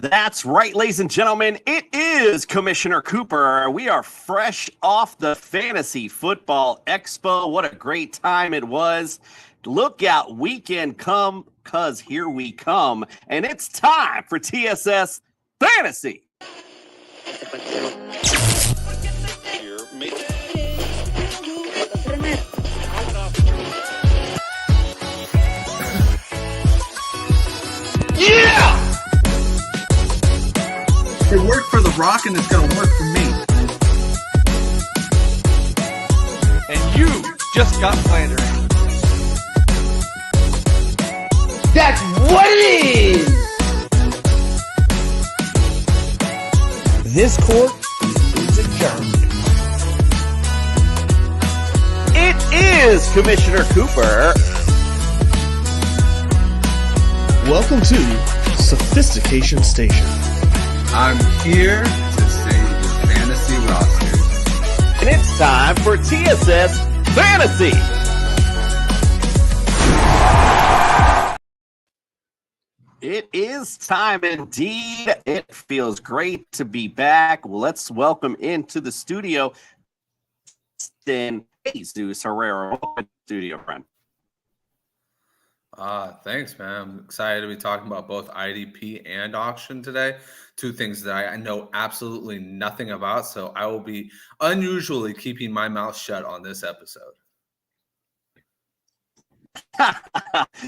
That's right, ladies and gentlemen. It is Commissioner Cooper. We are fresh off the Fantasy Football Expo. What a great time it was. Look out, weekend come, cuz here we come. And it's time for TSS Fantasy. Yeah! It worked for The Rock, and it's going to work for me. And you just got slandered. That's what it is! This court is adjourned. It is Commissioner Cooper. Welcome to Sophistication Station. I'm here to save your fantasy rosters. And it's time for TSS Fantasy. It is time indeed. It feels great to be back. Well, let's welcome into the studio Jesus Herrera. Welcome to the studio, friend. Thanks, man. I'm excited to be talking about both IDP and auction today. Two things that I know absolutely nothing about, so I will be unusually keeping my mouth shut on this episode.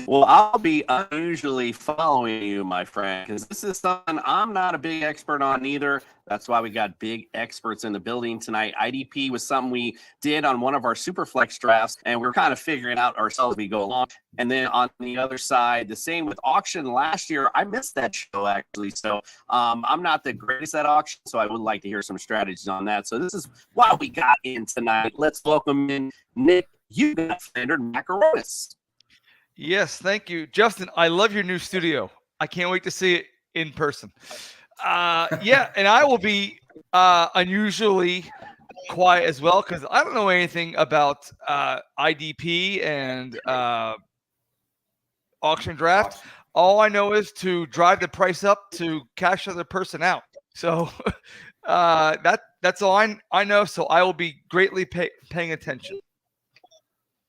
Well, I'll be unusually following you, my friend, because this is something I'm not a big expert on either. That's why we got big experts in the building tonight. IDP was something we did on one of our Superflex drafts, and we're kind of figuring out ourselves as we go along. And then on the other side, the same with auction last year. I missed that show, actually. So I'm not the greatest at auction, so I would like to hear some strategies on that. So this is what we got in tonight. Let's welcome in Nick. You got standard macaronis. Yes, thank you. Justin, I love your new studio. I can't wait to see it in person. Yeah, and I will be unusually quiet as well because I don't know anything about IDP and auction draft. All I know is to drive the price up to cash the other person out. So that's all I know. So I will be greatly paying attention.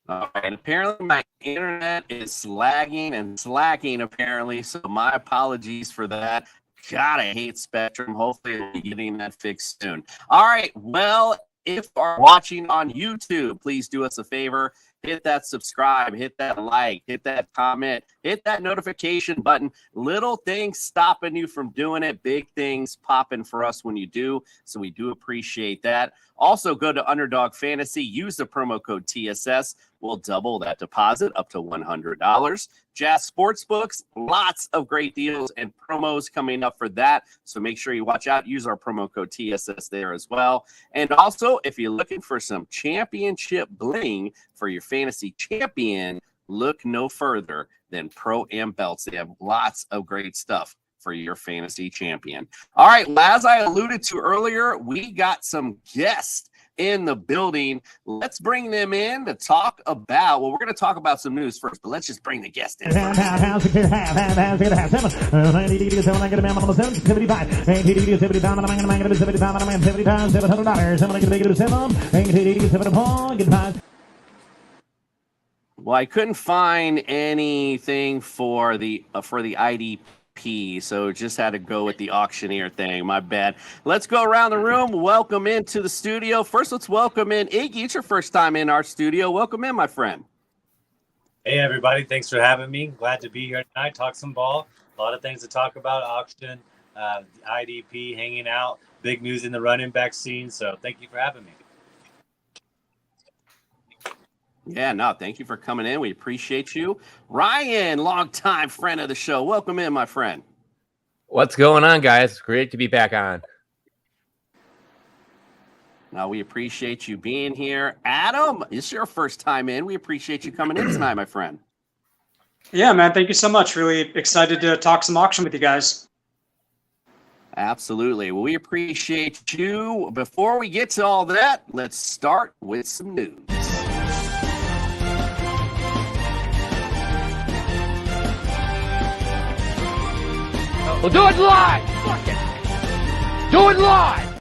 All right, apparently my internet is lagging and slacking, apparently, so my apologies for that. God, I hate Spectrum. Hopefully we'll be getting that fixed soon. All right, well, if you are watching on YouTube, please do us a favor. Hit that subscribe, hit that like, hit that comment, hit that notification button. Little things stopping you from doing it, big things popping for us when you do, so we do appreciate that. Also, go to Underdog Fantasy, use the promo code TSS. We'll double that deposit up to $100. Jazz Sportsbooks, lots of great deals and promos coming up for that. So make sure you watch out. Use our promo code TSS there as well. And also, if you're looking for some championship bling for your fantasy champion, look no further than Pro Am Belts. They have lots of great stuff for your fantasy champion. All right, as I alluded to earlier, we got some guests in the building. Let's bring them in to talk about, well, we're going to talk about some news first, but let's just bring the guest in first. Well, I couldn't find anything for the IDP, so just had to go with the auctioneer thing. My bad. Let's go around the room. Welcome into the studio. First, let's welcome in Iggy. It's your first time in our studio. Welcome in, my friend. Hey, everybody. Thanks for having me. Glad to be here tonight. Talk some ball. A lot of things to talk about. Auction, IDP, hanging out. Big news in the running back scene. So thank you for having me. Yeah, no, thank you for coming in. We appreciate you. Ryan, longtime friend of the show. Welcome in, my friend. What's going on, guys? Great to be back on. Now, we appreciate you being here. Adam, it's your first time in. We appreciate you coming in tonight, my friend. Yeah, man. Thank you so much. Really excited to talk some auction with you guys. Absolutely. Well, we appreciate you. Before we get to all that, let's start with some news. We'll do it live. Fuck it. Do it live.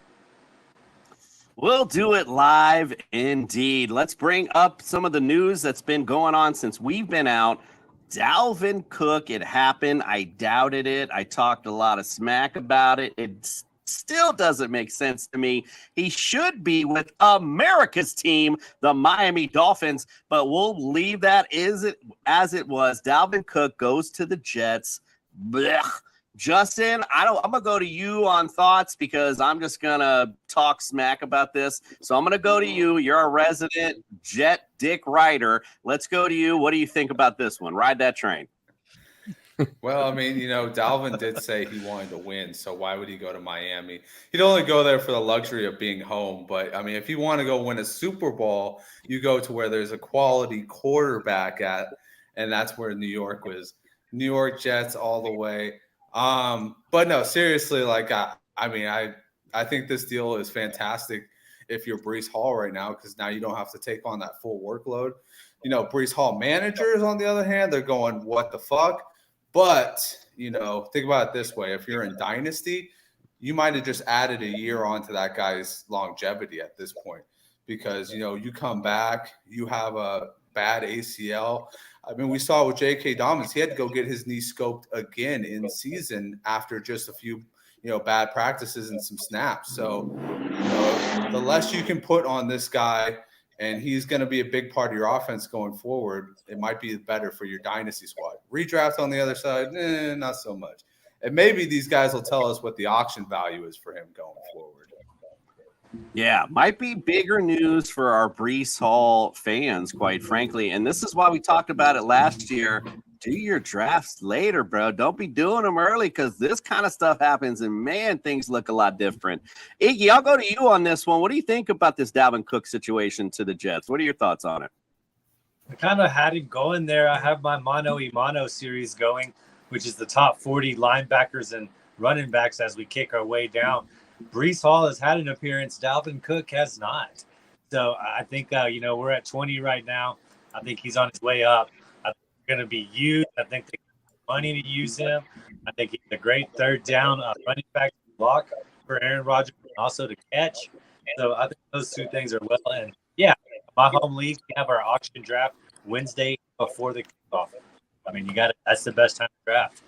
We'll do it live indeed. Let's bring up some of the news that's been going on since we've been out. Dalvin Cook, it happened. I doubted it. I talked a lot of smack about it. It still doesn't make sense to me. He should be with America's team, the Miami Dolphins, but we'll leave that as it was. Dalvin Cook goes to the Jets. Blech. Justin, I'm gonna go to you on thoughts because I'm just gonna talk smack about this. So I'm gonna go to you. You're a resident Jet Dick Rider. Let's go to you. What do you think about this one? Ride that train. Well, I mean, Dalvin did say he wanted to win, so why would he go to Miami? He'd only go there for the luxury of being home. But I mean, if you want to go win a Super Bowl, you go to where there's a quality quarterback at, and that's where New York was. New York Jets all the way. But no, seriously, like I think this deal is fantastic if you're Breece Hall right now, because now you don't have to take on that full workload. Breece Hall managers, on the other hand, they're going, what the fuck? But, think about it this way. If you're in Dynasty, you might have just added a year onto that guy's longevity at this point because, you come back, you have a bad ACL. I mean, we saw with J.K. Dobbins, he had to go get his knee scoped again in season after just a few, bad practices and some snaps. So, the less you can put on this guy, and he's going to be a big part of your offense going forward, it might be better for your dynasty squad. Redraft on the other side, not so much. And maybe these guys will tell us what the auction value is for him going forward. Yeah, might be bigger news for our Breece Hall fans, quite frankly. And this is why we talked about it last year. Do your drafts later, bro. Don't be doing them early because this kind of stuff happens, and, man, things look a lot different. Iggy, I'll go to you on this one. What do you think about this Dalvin Cook situation to the Jets? What are your thoughts on it? I kind of had it going there. I have my Mono y Mono series going, which is the top 40 linebackers and running backs as we kick our way down. Breece Hall has had an appearance. Dalvin Cook has not. So I think, we're at 20 right now. I think he's on his way up. I think he's going to be used. I think they have money to use him. I think he's a great third down running back block for Aaron Rodgers and also to catch. So I think those two things are well. And, yeah, my home league, we have our auction draft Wednesday before the kickoff. I mean, that's the best time to draft.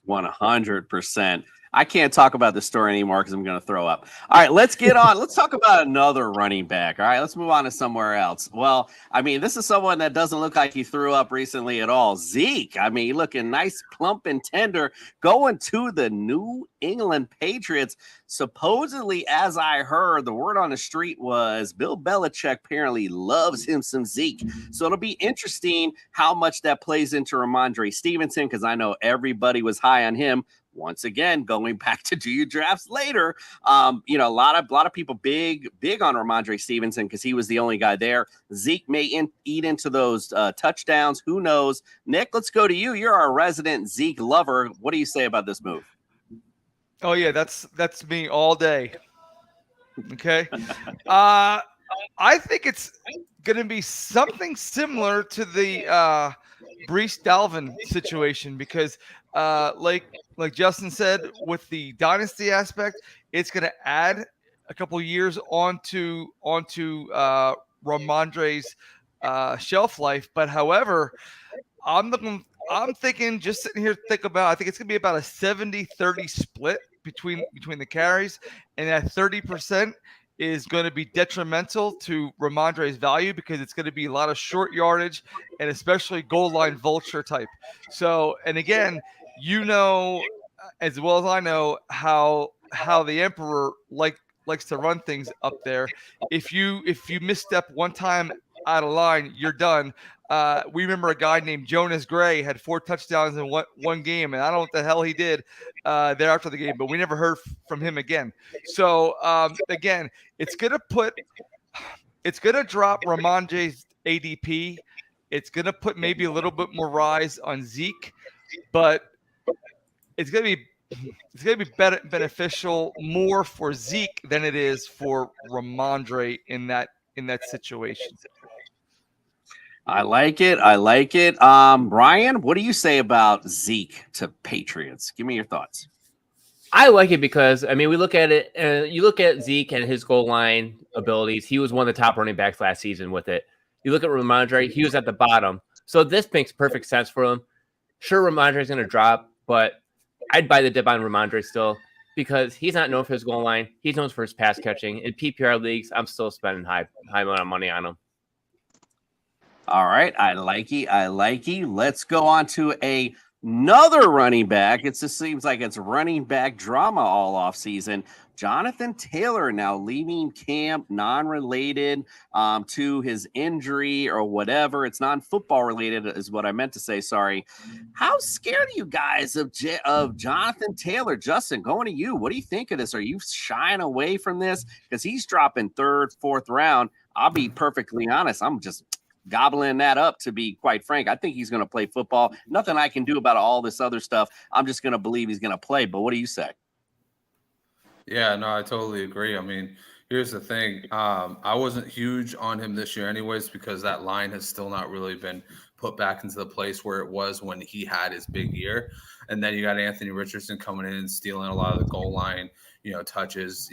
100%. I can't talk about this story anymore because I'm going to throw up. All right, let's get on. Let's talk about another running back. All right, let's move on to somewhere else. Well, I mean, this is someone that doesn't look like he threw up recently at all. Zeke, I mean, looking nice, plump, and tender, going to the New England Patriots. Supposedly, as I heard, the word on the street was Bill Belichick apparently loves him some Zeke. So it'll be interesting how much that plays into Ramondre Stevenson because I know everybody was high on him. Once again, going back to do your drafts later, a lot of people big on Ramondre Stevenson because he was the only guy there. Zeke may eat into those touchdowns. Who knows? Nick, let's go to you. You're our resident Zeke lover. What do you say about this move? Oh yeah, that's me all day. Okay, I think it's going to be something similar to the Breece Dalvin situation because, like Justin said, with the dynasty aspect, it's going to add a couple years onto Ramondre's shelf life. But however, I'm thinking, just sitting here, I think it's going to be about a 70-30 split between the carries, and that 30% is going to be detrimental to Ramondre's value because it's going to be a lot of short yardage and especially goal line vulture type. So, and again, as well as I know how the Emperor likes to run things up there. If you misstep one time out of line, you're done. We remember a guy named Jonas Gray had 4 touchdowns in one game, and I don't know what the hell he did there after the game, but we never heard from him again. So again, it's gonna drop Ramondre's ADP. It's gonna put maybe a little bit more rise on Zeke, but it's gonna be beneficial more for Zeke than it is for Ramondre in that situation. I like it. Ryan, what do you say about Zeke to Patriots? Give me your thoughts. I like it because, I mean, we look at it, you look at Zeke and his goal line abilities. He was one of the top running backs last season with it. You look at Ramondre, he was at the bottom. So this makes perfect sense for him. Sure, Ramondre is going to drop, but I'd buy the dip on Ramondre still because he's not known for his goal line. He's known for his pass catching. In PPR leagues, I'm still spending high amount of money on him. All right. I like it. Let's go on to another running back. It just seems like it's running back drama all off season. Jonathan Taylor now leaving camp, non-related to his injury or whatever. It's non-football related is what I meant to say. Sorry. How scared are you guys of Jonathan Taylor? Justin, going to you. What do you think of this? Are you shying away from this? Because he's dropping third, fourth round. I'll be perfectly honest. I'm just gobbling that up, to be quite frank. I think he's going to play football. Nothing I can do about all this other stuff. I'm just going to believe he's going to play. But what do you say? Yeah, no, I totally agree. I mean, here's the thing. I wasn't huge on him this year anyways because that line has still not really been put back into the place where it was when he had his big year. And then you got Anthony Richardson coming in and stealing a lot of the goal line, touches.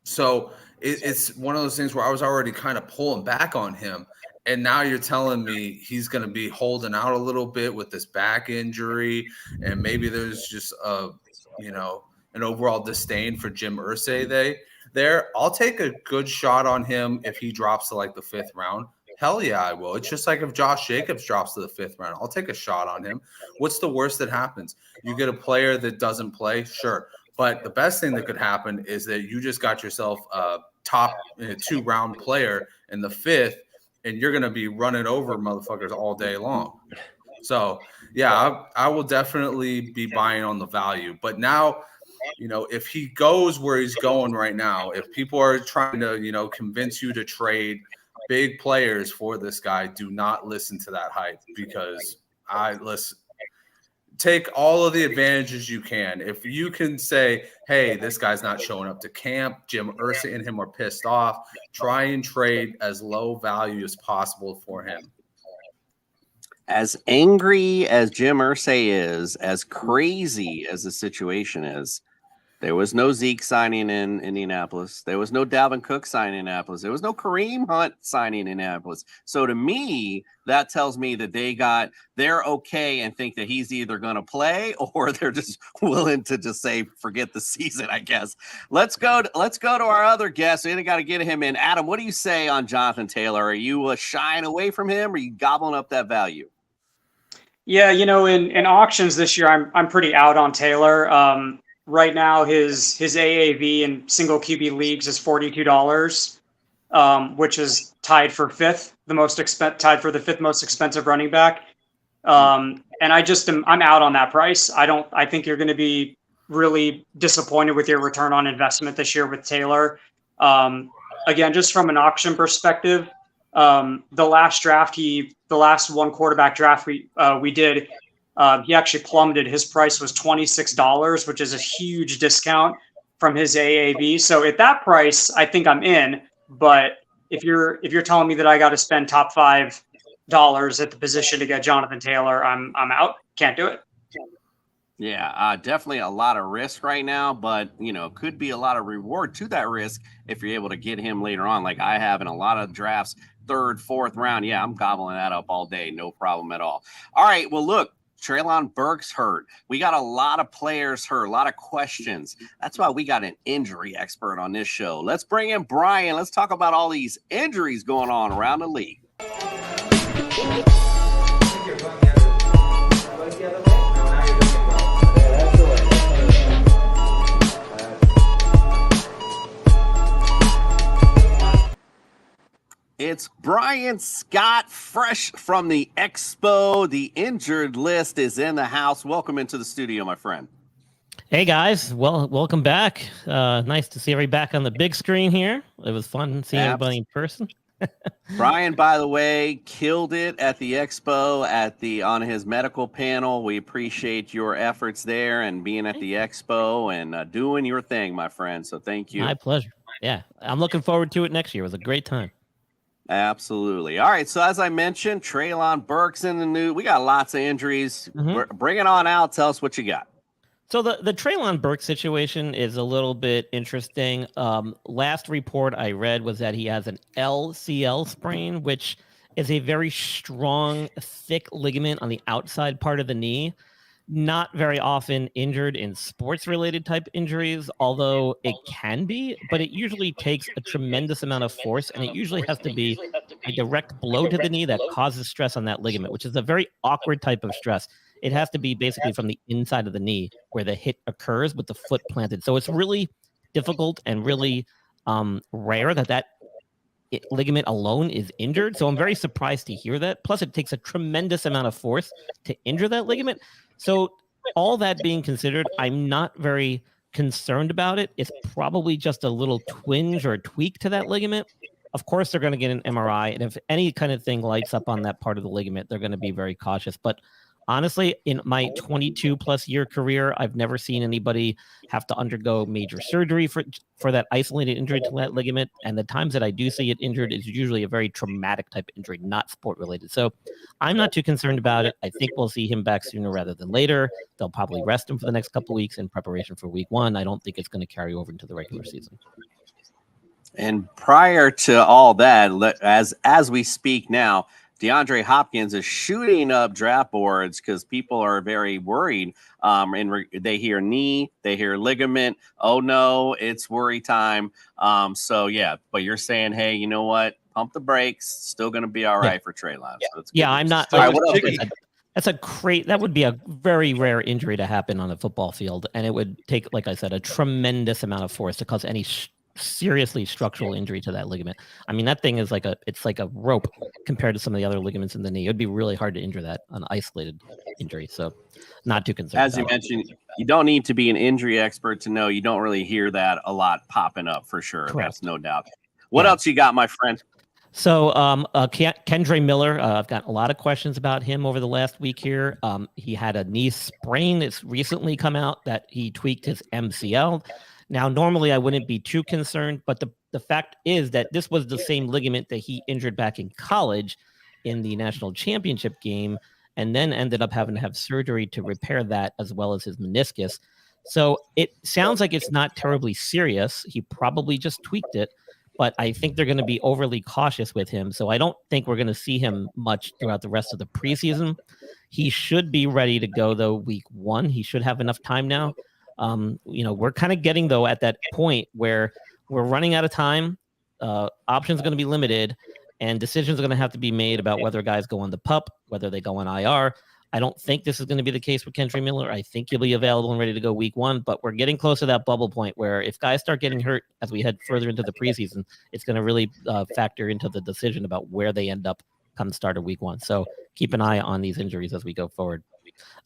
So it's one of those things where I was already kind of pulling back on him. And now you're telling me he's going to be holding out a little bit with this back injury. And maybe there's just an overall disdain for Jim Irsay there. I'll take a good shot on him if he drops to like the 5th round. Hell yeah, I will. It's just like if Josh Jacobs drops to the 5th round, I'll take a shot on him. What's the worst that happens? You get a player that doesn't play, sure. But the best thing that could happen is that you just got yourself a top 2-round player in the 5th, and you're going to be running over motherfuckers all day long. So, yeah, I will definitely be buying on the value. But now, if he goes where he's going right now, if people are trying to, convince you to trade big players for this guy, do not listen to that hype because take all of the advantages you can. If you can say, hey, this guy's not showing up to camp, Jim Irsay and him are pissed off, try and trade as low value as possible for him. As angry as Jim Irsay is, as crazy as the situation is, there was no Zeke signing in Indianapolis. There was no Dalvin Cook signing in Indianapolis. There was no Kareem Hunt signing in Indianapolis. So to me, that tells me that they're okay and think that he's either going to play or they're just willing to just say, forget the season, I guess. Let's go to our other guest. We got to get him in. Adam, what do you say on Jonathan Taylor? Are you shying away from him? Or are you gobbling up that value? Yeah, in auctions this year, I'm pretty out on Taylor. Right now, his AAV in single QB leagues is $42, which is tied for the 5th most expensive running back. And I'm out on that price. I think you're going to be really disappointed with your return on investment this year with Taylor. Again, just from an auction perspective, the last one quarterback draft we did. He actually plummeted. His price was $26, which is a huge discount from his AAV. So at that price, I think I'm in. But if you're telling me that I got to spend top $5 at the position to get Jonathan Taylor, I'm out. Can't do it. Yeah, definitely a lot of risk right now, but could be a lot of reward to that risk if you're able to get him later on, like I have in a lot of drafts, 3rd, 4th round. Yeah, I'm gobbling that up all day, no problem at all. All right, well, look. Treylon Burks hurt. We got a lot of players hurt, a lot of questions. That's why we got an injury expert on this show. Let's bring in Brian. Let's talk about all these injuries going on around the league. It's Brian Scott, fresh from the Expo. The injured list is in the house. Welcome into the studio, my friend. Hey, guys. Well, welcome back. Nice to see everybody back on the big screen here. It was fun seeing everybody in person. Brian, by the way, killed it at the Expo on his medical panel. We appreciate your efforts there and being at the Expo and doing your thing, my friend. So thank you. My pleasure. Yeah, I'm looking forward to it next year. It was a great time. Absolutely. All right. So as I mentioned, Treylon Burks in the news. We got lots of injuries. Bring it on out. Tell us what you got. So the Treylon Burks situation is a little bit interesting. Last report I read was that he has an LCL sprain, which is a very strong, thick ligament on the outside part of the knee. Not very often injured in sports-related type injuries, although it can be, but it usually takes a tremendous amount of force, and it usually has to be a direct blow to the knee that causes stress on that ligament, which is a very awkward type of stress. It has to be basically from the inside of the knee where the hit occurs with the foot planted. So it's really difficult and really rare that ligament alone is injured. So I'm very surprised to hear that. Plus, it takes a tremendous amount of force to injure that ligament. So all that being considered, I'm not very concerned about it. It's probably just a little twinge or a tweak to that ligament. Of course, they're going to get an MRI. And if any kind of thing lights up on that part of the ligament, they're going to be very cautious. But honestly, in my 22 plus year career, I've never seen anybody have to undergo major surgery for that isolated injury to that ligament. And the times that I do see it injured is usually a very traumatic type of injury, not sport related. So I'm not too concerned about it. I think we'll see him back sooner rather than later. They'll probably rest him for the next couple of weeks in preparation for week 1. I don't think it's going to carry over into the regular season. And prior to all that, as we speak now, DeAndre Hopkins is shooting up draft boards because people are very worried. They hear knee, they hear ligament. Oh no, it's worry time. So yeah, but you're saying, hey, you know what? Pump the brakes. Still going to be all right for Treylon. So I'm not. All right, what else? That would be a very rare injury to happen on a football field, and it would take, like I said, a tremendous amount of force to cause any seriously structural injury to that ligament. I mean, that thing is like a rope compared to some of the other ligaments in the knee. It would be really hard to injure that, an isolated injury. So not too concerned. As you mentioned, you don't need to be an injury expert to know you don't really hear that a lot popping up for sure. Correct. That's no doubt. What else you got, my friend? So Kendre Miller, I've got a lot of questions about him over the last week here. He had a knee sprain. It's recently come out that he tweaked his MCL. Now, normally I wouldn't be too concerned, but the fact is that this was the same ligament that he injured back in college in the national championship game, and then ended up having to have surgery to repair that as well as his meniscus. So it sounds like it's not terribly serious. He probably just tweaked it, but I think they're going to be overly cautious with him. So I don't think we're going to see him much throughout the rest of the preseason. He should be ready to go, though, week 1. He should have enough time now. We're kind of getting, though, at that point where we're running out of time. Options are going to be limited, and decisions are going to have to be made about whether guys go on the PUP, whether they go on IR. I don't think this is going to be the case with Kendre Miller. I think he'll be available and ready to go week 1, but we're getting close to that bubble point where if guys start getting hurt as we head further into the preseason, it's going to really factor into the decision about where they end up come start of week 1. So keep an eye on these injuries as we go forward.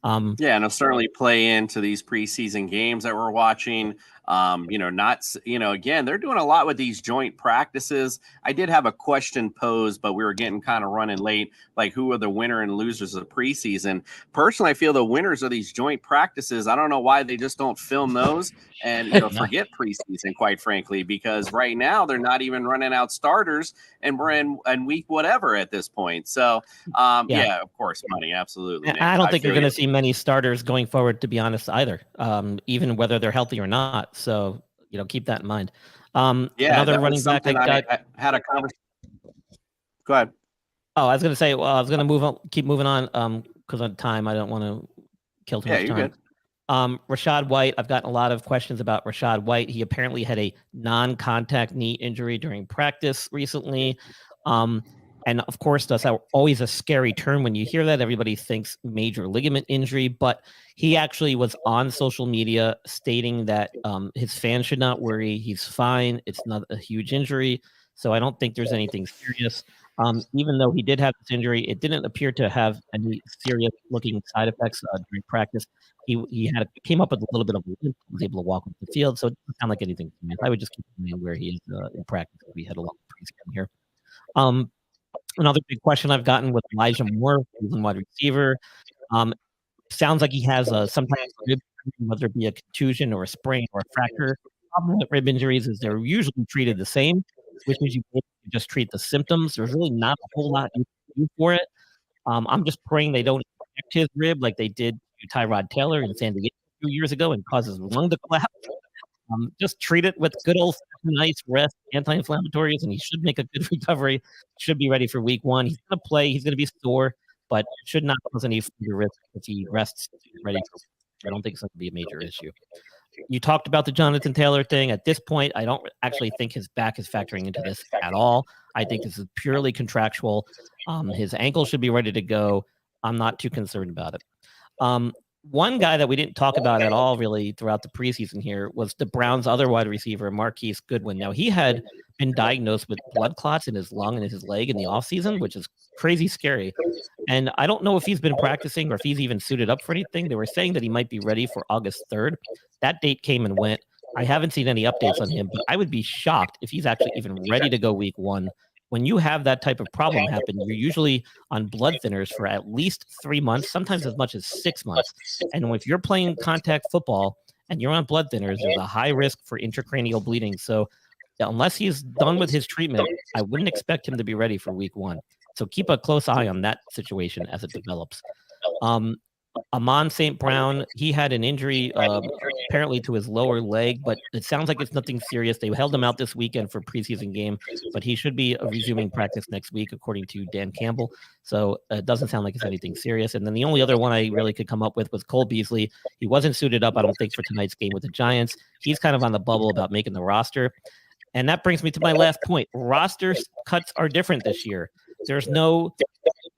And it'll certainly play into these preseason games that we're watching. Again, they're doing a lot with these joint practices. I did have a question posed, but we were getting kind of running late. Like, who are the winner and losers of the preseason? Personally, I feel the winners of these joint practices. I don't know why they just don't film those and forget preseason, quite frankly, because right now they're not even running out starters, and we're in week whatever at this point. So, of course, money, absolutely. I don't think you're going to see many starters going forward, to be honest, either, even whether they're healthy or not. So, keep that in mind. Another running back I had a conversation. Go ahead. Oh, I was going to say, I was going to keep moving on because of time. I don't want to kill too much time. Good. Rachaad White, I've gotten a lot of questions about Rachaad White. He apparently had a non-contact knee injury during practice recently. And of course, that's always a scary term when you hear that. Everybody thinks major ligament injury, but he actually was on social media stating that his fans should not worry. He's fine. It's not a huge injury. So I don't think there's anything serious. Even though he did have this injury, it didn't appear to have any serious looking side effects during practice. He came up with a little bit of a limp, was able to walk off the field. So it doesn't sound like anything to me. I would just keep an eye on where he is in practice. We had a lot of preseason here. Another big question I've gotten with Elijah Moore, who's a wide receiver. Sounds like he has some type of rib injury, whether it be a contusion or a sprain or a fracture. The problem with rib injuries is they're usually treated the same. switches you just treat the symptoms. There's really not a whole lot you can do for it. I'm just praying they don't infect his rib like they did to Tyrod Taylor in San Diego a few years ago and cause his lung to collapse. Just treat it with good old nice rest, anti-inflammatories, and he should make a good recovery. Should be ready for week 1. He's going to play. He's going to be sore, but should not cause any further risk if he rests ready. I don't think it's going to be a major issue. You talked about the Jonathan Taylor thing. At this point, I don't actually think his back is factoring into this at all. I think this is purely contractual. His ankle should be ready to go. I'm not too concerned about it. One guy that we didn't talk about at all really throughout the preseason here was the Browns' other wide receiver, Marquise Goodwin. Now, he had been diagnosed with blood clots in his lung and his leg in the offseason, which is crazy scary. And I don't know if he's been practicing or if he's even suited up for anything. They were saying that he might be ready for August 3rd. That date came and went. I haven't seen any updates on him, but I would be shocked if he's actually even ready to go week 1. When you have that type of problem happen, you're usually on blood thinners for at least 3 months, sometimes as much as 6 months. And if you're playing contact football and you're on blood thinners, there's a high risk for intracranial bleeding. So unless he's done with his treatment, I wouldn't expect him to be ready for week 1. So keep a close eye on that situation as it develops. Amon St. Brown, he had an injury apparently to his lower leg, but it sounds like it's nothing serious. They held him out this weekend for preseason game, but he should be resuming practice next week, according to Dan Campbell. So it doesn't sound like it's anything serious. And then the only other one I really could come up with was Cole Beasley. He wasn't suited up, I don't think, for tonight's game with the Giants. He's kind of on the bubble about making the roster. And that brings me to my last point. Roster cuts are different this year. There's no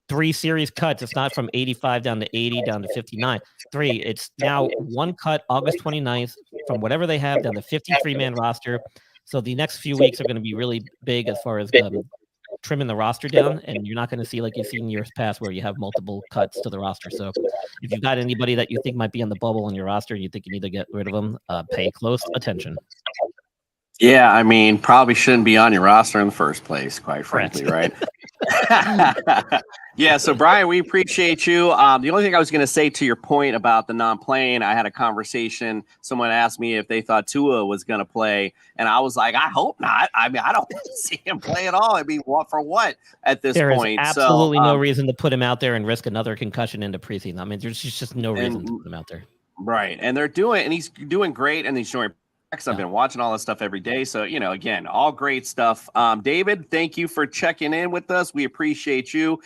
3 series cuts. It's not from 85 down to 80 down to 59. 3. It's now 1 cut August 29th from whatever they have down to 53-man roster. So the next few weeks are going to be really big as far as trimming the roster down, and you're not going to see like you've seen years past where you have multiple cuts to the roster. So if you've got anybody that you think might be on the bubble on your roster and you think you need to get rid of them, pay close attention. Yeah, I mean, probably shouldn't be on your roster in the first place, quite frankly, right? Yeah, so Brian, we appreciate you. The only thing I was going to say to your point about the non-playing, I had a conversation. Someone asked me if they thought Tua was going to play, and I was like, I hope not. I mean, I don't want to see him play at all. I mean, what for what at this point? There is absolutely no reason to put him out there and risk another concussion into preseason. I mean, there's just no reason to put him out there. Right, and he's doing great, and he's showing. I've been watching all this stuff every day. So, again, all great stuff. David, thank you for checking in with us. We appreciate you.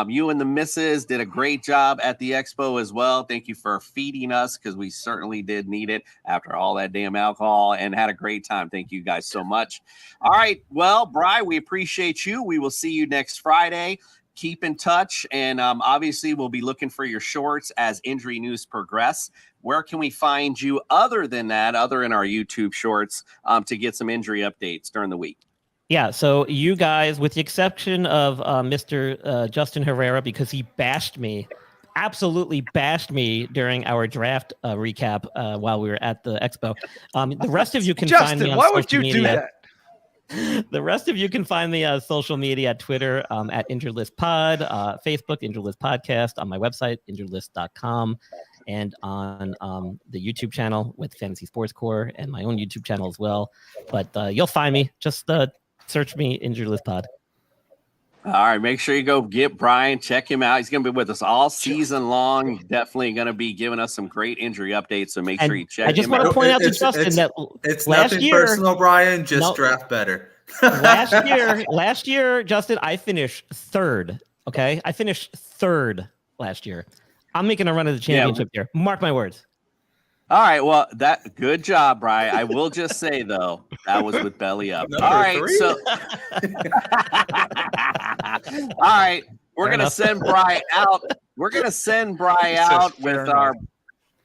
You and the missus did a great job at the expo as well. Thank you for feeding us because we certainly did need it after all that damn alcohol and had a great time. Thank you guys so much. All right. Well, Bri, we appreciate you. We will see you next Friday. Keep in touch. And obviously, we'll be looking for your shorts as injury news progress. Where can we find you other than that, other in our YouTube shorts, to get some injury updates during the week? Yeah, so you guys, with the exception of Mr. Justin Herrera, because he bashed me, absolutely bashed me during our draft recap while we were at the expo. The rest of you can find me on why social would you media. do that? The rest of you can find me on social media, Twitter at Injured List Pod, Facebook, Injured List Podcast, on my website, injuredlist.com, and on the YouTube channel with Fantasy Sports Core and my own YouTube channel as well. But you'll find me. Just search me, Injured List Pod. All right, make sure you go get Brian, check him out. He's going to be with us all season long. He's definitely going to be giving us some great injury updates, so make sure you check him out. I just want to point out to Justin that it's last nothing year, personal, Brian. Just draft better. last year, Justin, I finished 3rd. Okay, I finished 3rd last year. I'm making a run of the championship here. Mark my words. All right, well, good job, Brian. I will just say though, that was with belly up. All right, so all right, we're gonna send Brian out. We're gonna send Brian out with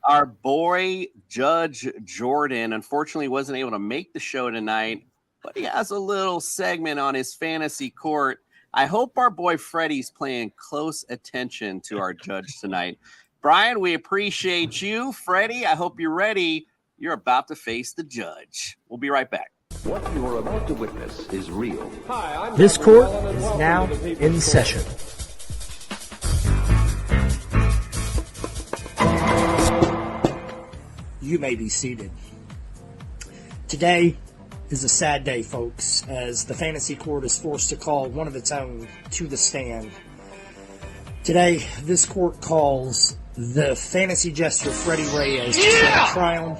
our boy Judge Jordan. Unfortunately, wasn't able to make the show tonight, but he has a little segment on his fantasy court. I hope our boy Freddie's paying close attention to our judge tonight. Brian, we appreciate you. Freddie, I hope you're ready. You're about to face the judge. We'll be right back. What you are about to witness is real. Hi, this court is now in session. You may be seated. Today, is a sad day, folks, as the fantasy court is forced to call one of its own to the stand. Today, this court calls the fantasy jester Freddie Reyes to stand trial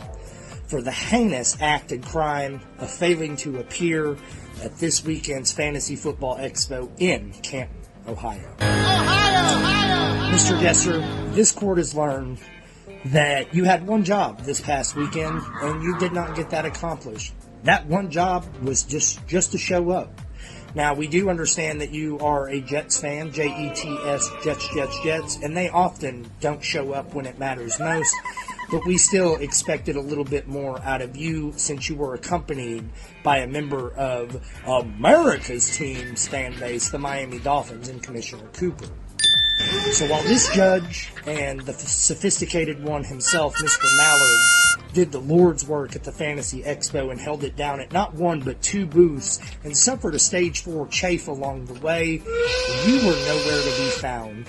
for the heinous act and crime of failing to appear at this weekend's Fantasy Football Expo in Canton, Ohio. Mr. Jester, this court has learned that you had one job this past weekend and you did not get that accomplished. That one job was just to show up. Now, we do understand that you are a Jets fan, Jets, Jets, and they often don't show up when it matters most, but we still expected a little bit more out of you since you were accompanied by a member of America's team's fan base, the Miami Dolphins, and Commissioner Cooper. So while this judge and the sophisticated one himself, Mr. Mallard, did the Lord's work at the Fantasy Expo and held it down at not one but two booths and suffered a stage 4 chafe along the way, you were nowhere to be found.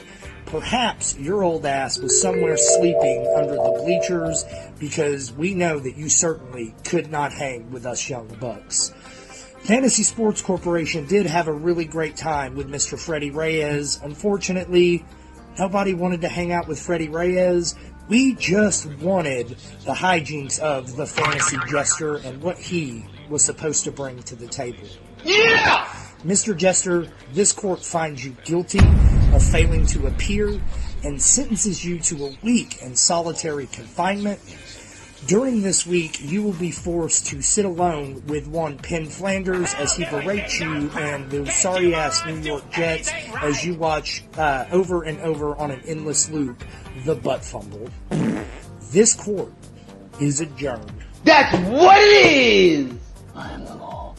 Perhaps your old ass was somewhere sleeping under the bleachers, because we know that you certainly could not hang with us young bucks. Fantasy Sports Corporation did have a really great time with Mr. Freddie Reyes. Unfortunately, nobody wanted to hang out with Freddie Reyes. We just wanted the hijinks of the fantasy jester and what he was supposed to bring to the table. Yeah! Mr. Jester, this court finds you guilty of failing to appear and sentences you to a week in solitary confinement. During this week, you will be forced to sit alone with one Penn Flanders as he berates you and those sorry-ass New York Jets as you watch over and over on an endless loop the butt fumble. This court is adjourned. That's what it is! I am the law.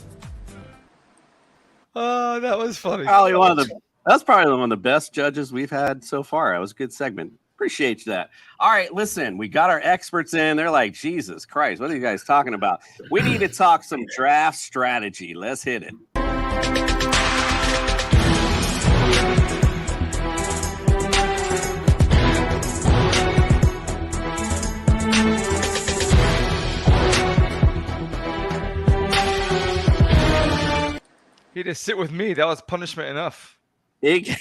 Oh, that was funny. That's probably one of the best judges we've had so far. That was a good segment. Appreciate that. All right, listen, we got our experts in. They're like, Jesus Christ, what are you guys talking about? We need to talk some draft strategy. Let's hit it. He just sit with me. That was punishment enough. Iggy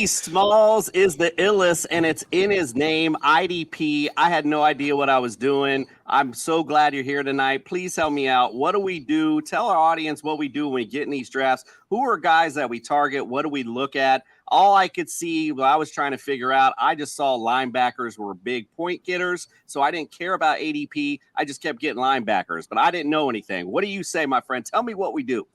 Smalls is the illest, and it's in his name, IDP. I had no idea what I was doing. I'm so glad you're here tonight. Please help me out. What do we do? Tell our audience what we do when we get in these drafts. Who are guys that we target? What do we look at? All I could see, what I was trying to figure out, I just saw linebackers were big point getters, so I didn't care about ADP. I just kept getting linebackers, but I didn't know anything. What do you say, my friend? Tell me what we do.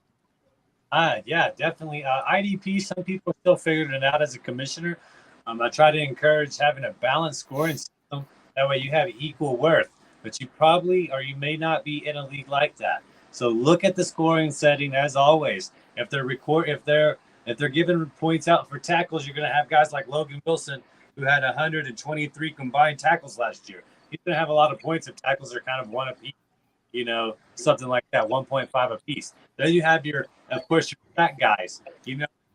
Yeah, definitely. IDP, some people are still figuring it out as a commissioner. I try to encourage having a balanced scoring system. That way you have equal worth, but you probably, or you may not be in a league like that. So look at the scoring setting as always. If they're giving points out for tackles, you're going to have guys like Logan Wilson, who had 123 combined tackles last year. He's going to have a lot of points if tackles are kind of one apiece. Something like that, 1.5 apiece. Then you have your sack guys.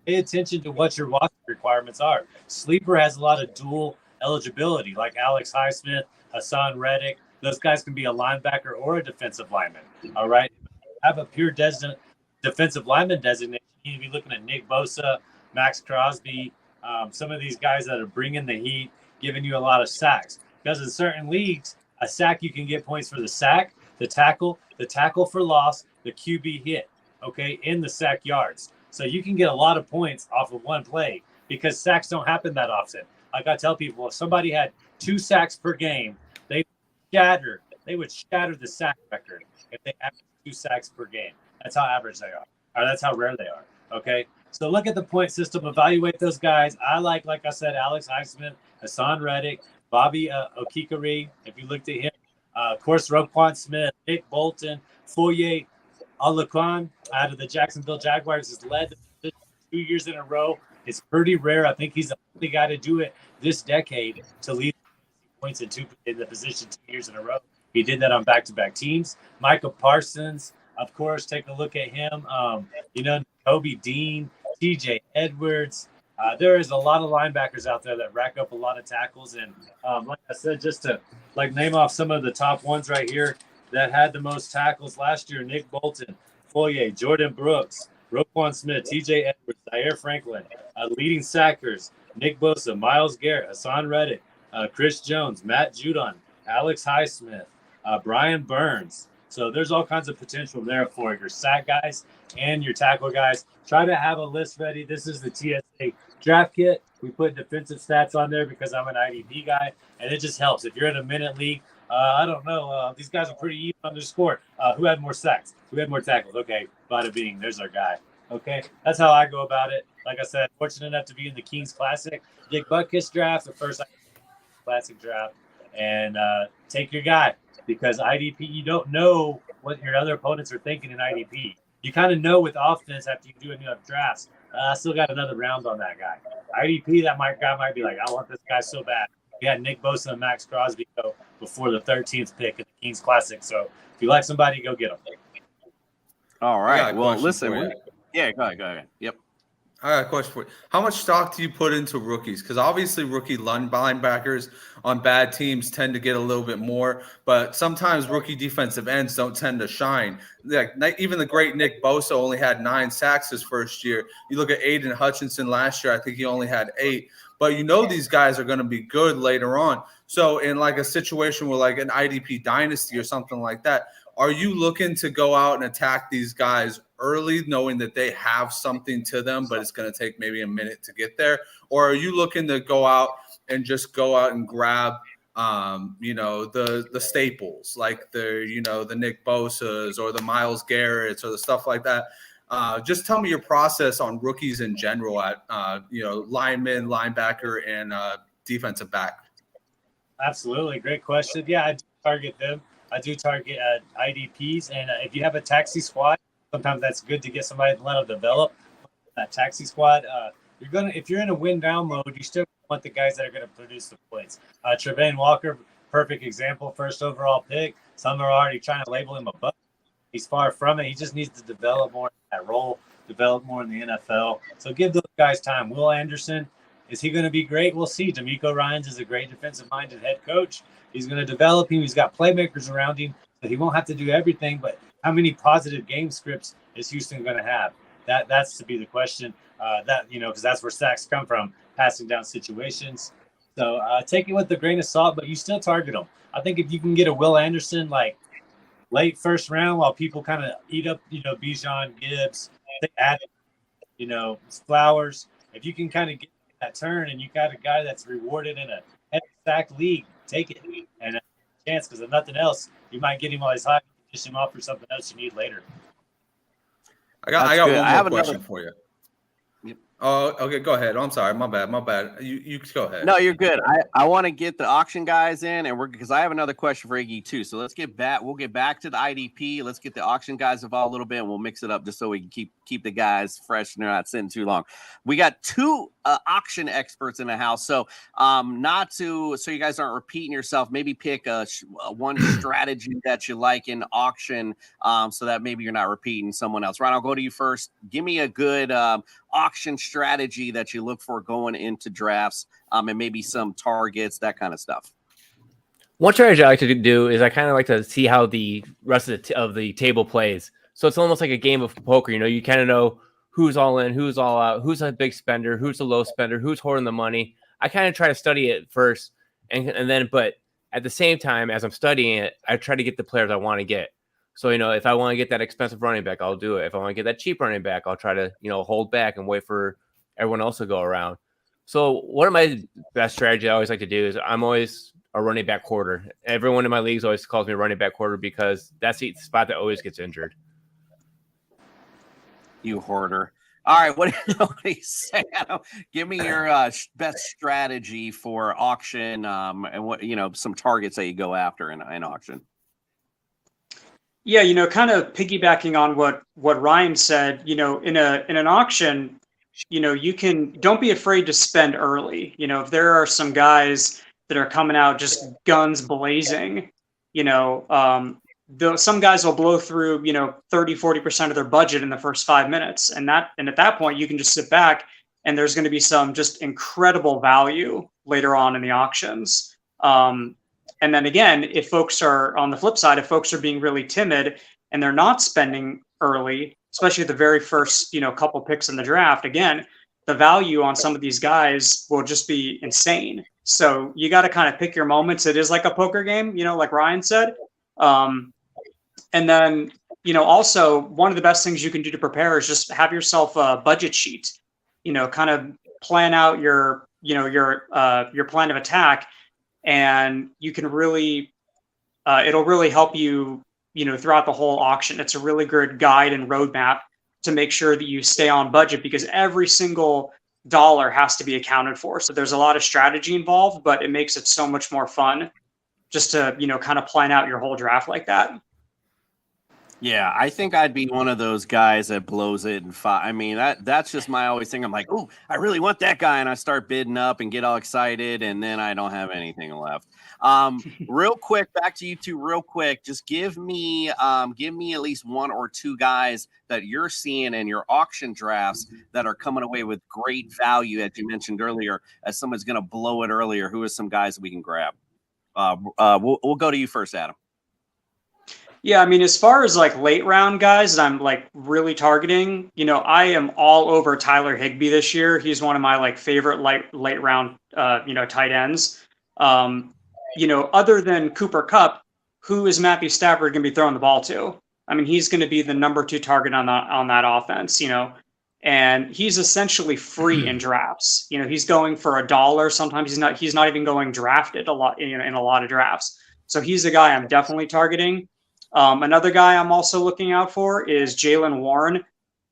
Pay attention to what your roster requirements are. Sleeper has a lot of dual eligibility, like Alex Highsmith, Hassan Reddick. Those guys can be a linebacker or a defensive lineman. All right. Have a pure defensive lineman designation. You need to be looking at Nick Bosa, Max Crosby, some of these guys that are bringing the heat, giving you a lot of sacks. Because in certain leagues, a sack, you can get points for the sack, the tackle for loss, the QB hit, okay, in the sack yards. So you can get a lot of points off of one play because sacks don't happen that often. Like I tell people, if somebody had 2 sacks per game, they would shatter the sack record if they average 2 sacks per game. That's how average they are, or that's how rare they are, okay? So look at the point system, evaluate those guys. I like I said, Alex Highsmith, Hassan Reddick, Bobby Okikere, if you looked at him. Of course, Roquan Smith, Nick Bolton, Foye Oluokun out of the Jacksonville Jaguars has led 2 years in a row. It's pretty rare. I think he's the only guy to do it this decade to lead points in the position 2 years in a row. He did that on back-to-back teams. Michael Parsons, of course, take a look at him. Kobe Dean, TJ Edwards. There is a lot of linebackers out there that rack up a lot of tackles. And like I said, just to name off some of the top ones right here, that had the most tackles last year: Nick Bolton, Foye, Jordan Brooks, Roquan Smith, TJ Edwards, Zaire Franklin. Leading sackers: Nick Bosa, Myles Garrett, Hassan Reddick, Chris Jones, Matt Judon, Alex Highsmith, Brian Burns. So there's all kinds of potential there for your sack guys and your tackle guys. Try to have a list ready. This is the TSA draft kit. We put defensive stats on there because I'm an IDP guy, and it just helps. If you're in a minute league, I don't know. These guys are pretty even on their score. Who had more sacks? Who had more tackles? Okay, bada bing. There's our guy. Okay, that's how I go about it. Like I said, fortunate enough to be in the Kings Classic. Dick Butkus draft, the first Classic draft, and take your guy. Because IDP, you don't know what your other opponents are thinking in IDP. You kind of know with offense after you do enough drafts. I still got another round on that guy. IDP, guy might be like, I want this guy so bad. We had Nick Bosa and Max Crosby go before the 13th pick in the Kings Classic. So if you like somebody, go get them. All right. Well, for listen. you. Yeah, go ahead. Yep. I got a question for you. How much stock do you put into rookies? Because obviously rookie linebackers on bad teams tend to get a little bit more, but sometimes rookie defensive ends don't tend to shine. Like even the great Nick Bosa only had 9 sacks his first year. You look at Aiden Hutchinson last year, I think he only had 8. But you know these guys are going to be good later on. So in like a situation where like an IDP dynasty or something like that, are you looking to go out and attack these guys early, knowing that they have something to them, but it's going to take maybe a minute to get there? Or are you looking to go out and grab, the staples, like the Nick Bosas or the Myles Garretts or the stuff like that? Just tell me your process on rookies in general at, lineman, linebacker, and defensive back. Absolutely. Great question. Yeah, I do target them. I do target IDPs. And if you have a taxi squad, sometimes that's good to get somebody to let them develop that taxi squad. If you're in a win down mode, you still want the guys that are going to produce the points. Trevane Walker, perfect example, first overall pick. Some are already trying to label him a bust. He's far from it. He just needs to develop more in that role, develop more in the NFL. So give those guys time. Will Anderson, is he going to be great? We'll see. D'Amico Ryans is a great defensive-minded head coach. He's going to develop him. He's got playmakers around him, so he won't have to do everything. But how many positive game scripts is Houston going to have? That's to be the question. Because that's where sacks come from, passing down situations. So take it with a grain of salt, but you still target them. I think if you can get a Will Anderson like late first round, while people kind of eat up, Bijan, Gibbs, Flowers. If you can kind of get that turn, and you got a guy that's rewarded in a heavy sack league, take it and a chance, because if nothing else, you might get him while he's hot, dish him off for something else you need later. I got one more question for you. Oh, okay. Go ahead. Oh, I'm sorry. My bad. You go ahead. No, you're good. I want to get the auction guys in, and because I have another question for Iggy too. So let's get back. We'll get back to the IDP. Let's get the auction guys involved a little bit, and we'll mix it up just so we can keep the guys fresh and they're not sitting too long. We got 2 auction experts in the house, so so you guys aren't repeating yourself. Maybe pick one strategy that you like in auction, so that maybe you're not repeating someone else. Ryan, I'll go to you first. Give me a good auction strategy that you look for going into drafts, and maybe some targets, that kind of stuff. One strategy I like to do is I kind of like to see how the rest of the table plays. So it's almost like a game of poker. You kind of know who's all in, who's all out, who's a big spender, who's a low spender, who's hoarding the money. I kind of try to study it first, and then, but at the same time, as I'm studying it, I try to get the players I want to get. So, if I want to get that expensive running back, I'll do it. If I want to get that cheap running back, I'll try to, hold back and wait for everyone else to go around. So one of my best strategies I always like to do is I'm always a running back quarter. Everyone in my leagues always calls me a running back quarter because that's the spot that always gets injured. You hoarder. All right, what do you say? Give me your best strategy for auction, and what some targets that you go after in auction. Yeah, kind of piggybacking on what Ryan said, in an auction, don't be afraid to spend early. If there are some guys that are coming out just guns blazing, some guys will blow through, 30-40% of their budget in the first 5 minutes. And at that point, you can just sit back, and there's going to be some just incredible value later on in the auctions. And then again, if folks are on the flip side, if folks are being really timid and they're not spending early, especially the very first, couple picks in the draft, again, the value on some of these guys will just be insane. So you got to kind of pick your moments. It is like a poker game, like Ryan said. And then, also one of the best things you can do to prepare is just have yourself a budget sheet, kind of plan out your plan of attack, and you can really, it'll really help you, throughout the whole auction. It's a really good guide and roadmap to make sure that you stay on budget, because every single dollar has to be accounted for. So there's a lot of strategy involved, but it makes it so much more fun just to, kind of plan out your whole draft like that. Yeah, I think I'd be one of those guys that blows it in 5. I mean, that's just my always thing. I'm like, oh, I really want that guy, and I start bidding up and get all excited, and then I don't have anything left. Real quick, back to you two. Real quick, just give me at least one or two guys that you're seeing in your auction drafts that are coming away with great value, as you mentioned earlier. As someone's going to blow it earlier, who are some guys that we can grab? We'll go to you first, Adam. Yeah, I mean, as far as like late round guys that I'm like really targeting, I am all over Tyler Higbee this year. He's one of my like favorite late round tight ends. Other than Cooper Kupp, who is Matthew Stafford going to be throwing the ball to? I mean, he's going to be the number 2 target on that offense, and he's essentially free in drafts. He's going for $1. Sometimes he's not even going drafted a lot, in a lot of drafts. So he's a guy I'm definitely targeting. Another guy I'm also looking out for is Jaylen Warren,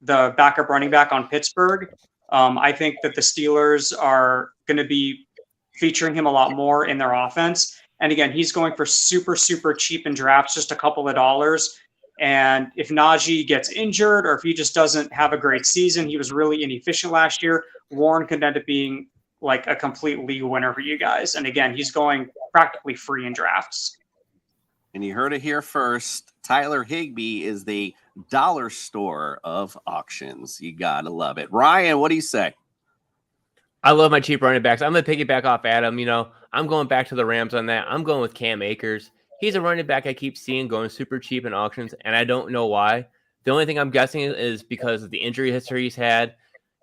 the backup running back on Pittsburgh. I think that the Steelers are going to be featuring him a lot more in their offense. And again, he's going for super, super cheap in drafts, just a couple of dollars. And if Najee gets injured, or if he just doesn't have a great season, he was really inefficient last year, Warren could end up being like a complete league winner for you guys. And again, he's going practically free in drafts. And you heard it here first. Tyler Higbee is the dollar store of auctions. You got to love it. Ryan, what do you say? I love my cheap running backs. I'm going to piggyback off Adam. I'm going back to the Rams on that. I'm going with Cam Akers. He's a running back I keep seeing going super cheap in auctions, and I don't know why. The only thing I'm guessing is because of the injury history he's had.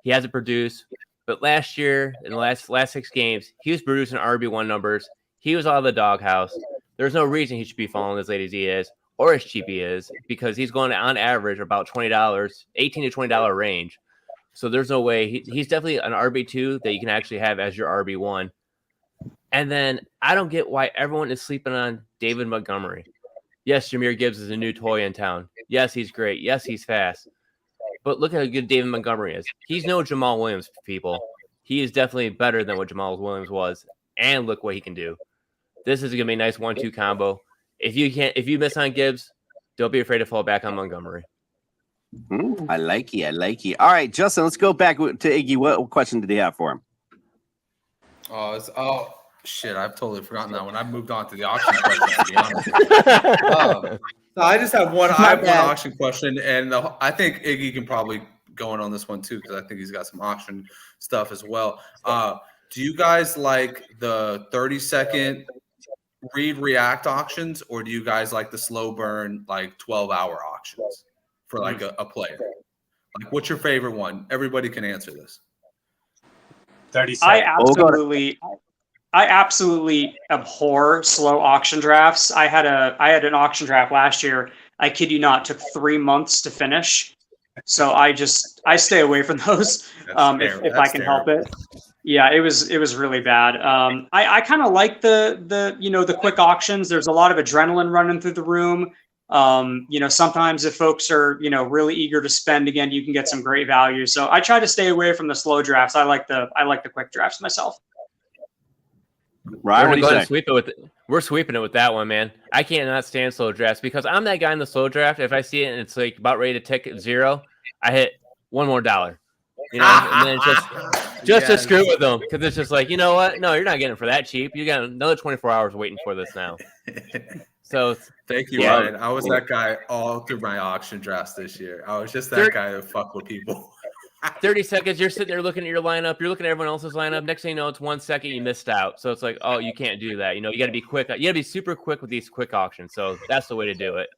He hasn't produced. But last year, in the last 6 games, he was producing RB1 numbers. He was out of the doghouse. There's no reason he should be falling as late as he is, or as cheap he is, because he's going on average about $20, $18 to $20 range. So there's no way. He's definitely an RB2 that you can actually have as your RB1. And then I don't get why everyone is sleeping on David Montgomery. Yes, Jahmyr Gibbs is a new toy in town. Yes, he's great. Yes, he's fast. But look at how good David Montgomery is. He's no Jamal Williams, people. He is definitely better than what Jamal Williams was. And look what he can do. This is going to be a nice 1-2 combo. If you miss on Gibbs, don't be afraid to fall back on Montgomery. I like you. All right, Justin, let's go back to Iggy. What question did he have for him? Oh, shit. I've totally forgotten that one. I've moved on to the auction question, to be honest. So I just have one. I have one auction question, and I think Iggy can probably go in on this one too, because I think he's got some auction stuff as well. Do you guys like the 30-second read react auctions, or do you guys like the slow burn, like 12-hour auctions for like a player? Like, what's your favorite one? Everybody can answer this. 30 seconds. I absolutely abhor slow auction drafts. I had an auction draft last year. I kid you not, took 3 months to finish. So I stay away from those if I can help it. Yeah, it was really bad. I kind of like the quick auctions. There's a lot of adrenaline running through the room. Sometimes if folks are really eager to spend, again, you can get some great value. So I try to stay away from the slow drafts. I like the quick drafts myself. Right, we're sweeping it with that one, man. I cannot stand slow drafts because I'm that guy in the slow draft. If I see it and it's like about ready to tick at 0, I hit $1 more. And then just to screw with them, because it's just like, you know what? No, you're not getting it for that cheap. You got another 24 hours waiting for this now. So thank you, Ryan. I was that guy all through my auction drafts this year. I was just that guy that fuck with people. 30 seconds, you're sitting there looking at your lineup, you're looking at everyone else's lineup. Next thing you know, it's 1 second, you missed out. So it's like, oh, you can't do that. You know, you got to be quick. You got to be super quick with these quick auctions. So that's the way to do it.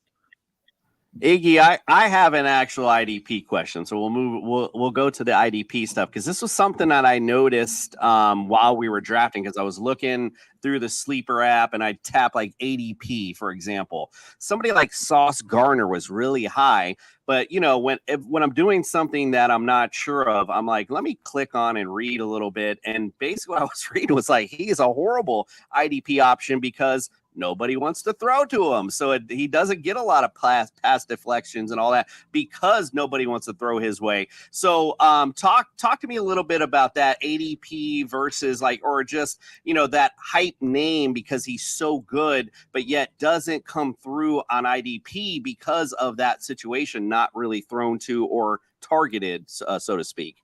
Iggy, I have an actual IDP question, so we'll go to the IDP stuff because this was something that I noticed while we were drafting because I was looking through the Sleeper app and I tap like ADP, for example. Somebody like Sauce Gardner was really high, but you know when I'm doing something that I'm not sure of, I'm like, let me click on and read a little bit, and basically what I was reading was like he is a horrible IDP option because nobody wants to throw to him. So he doesn't get a lot of pass deflections and all that because nobody wants to throw his way. So talk to me a little bit about that ADP versus like, or just, you know, that hype name because he's so good, but yet doesn't come through on IDP because of that situation, not really thrown to or targeted, so to speak.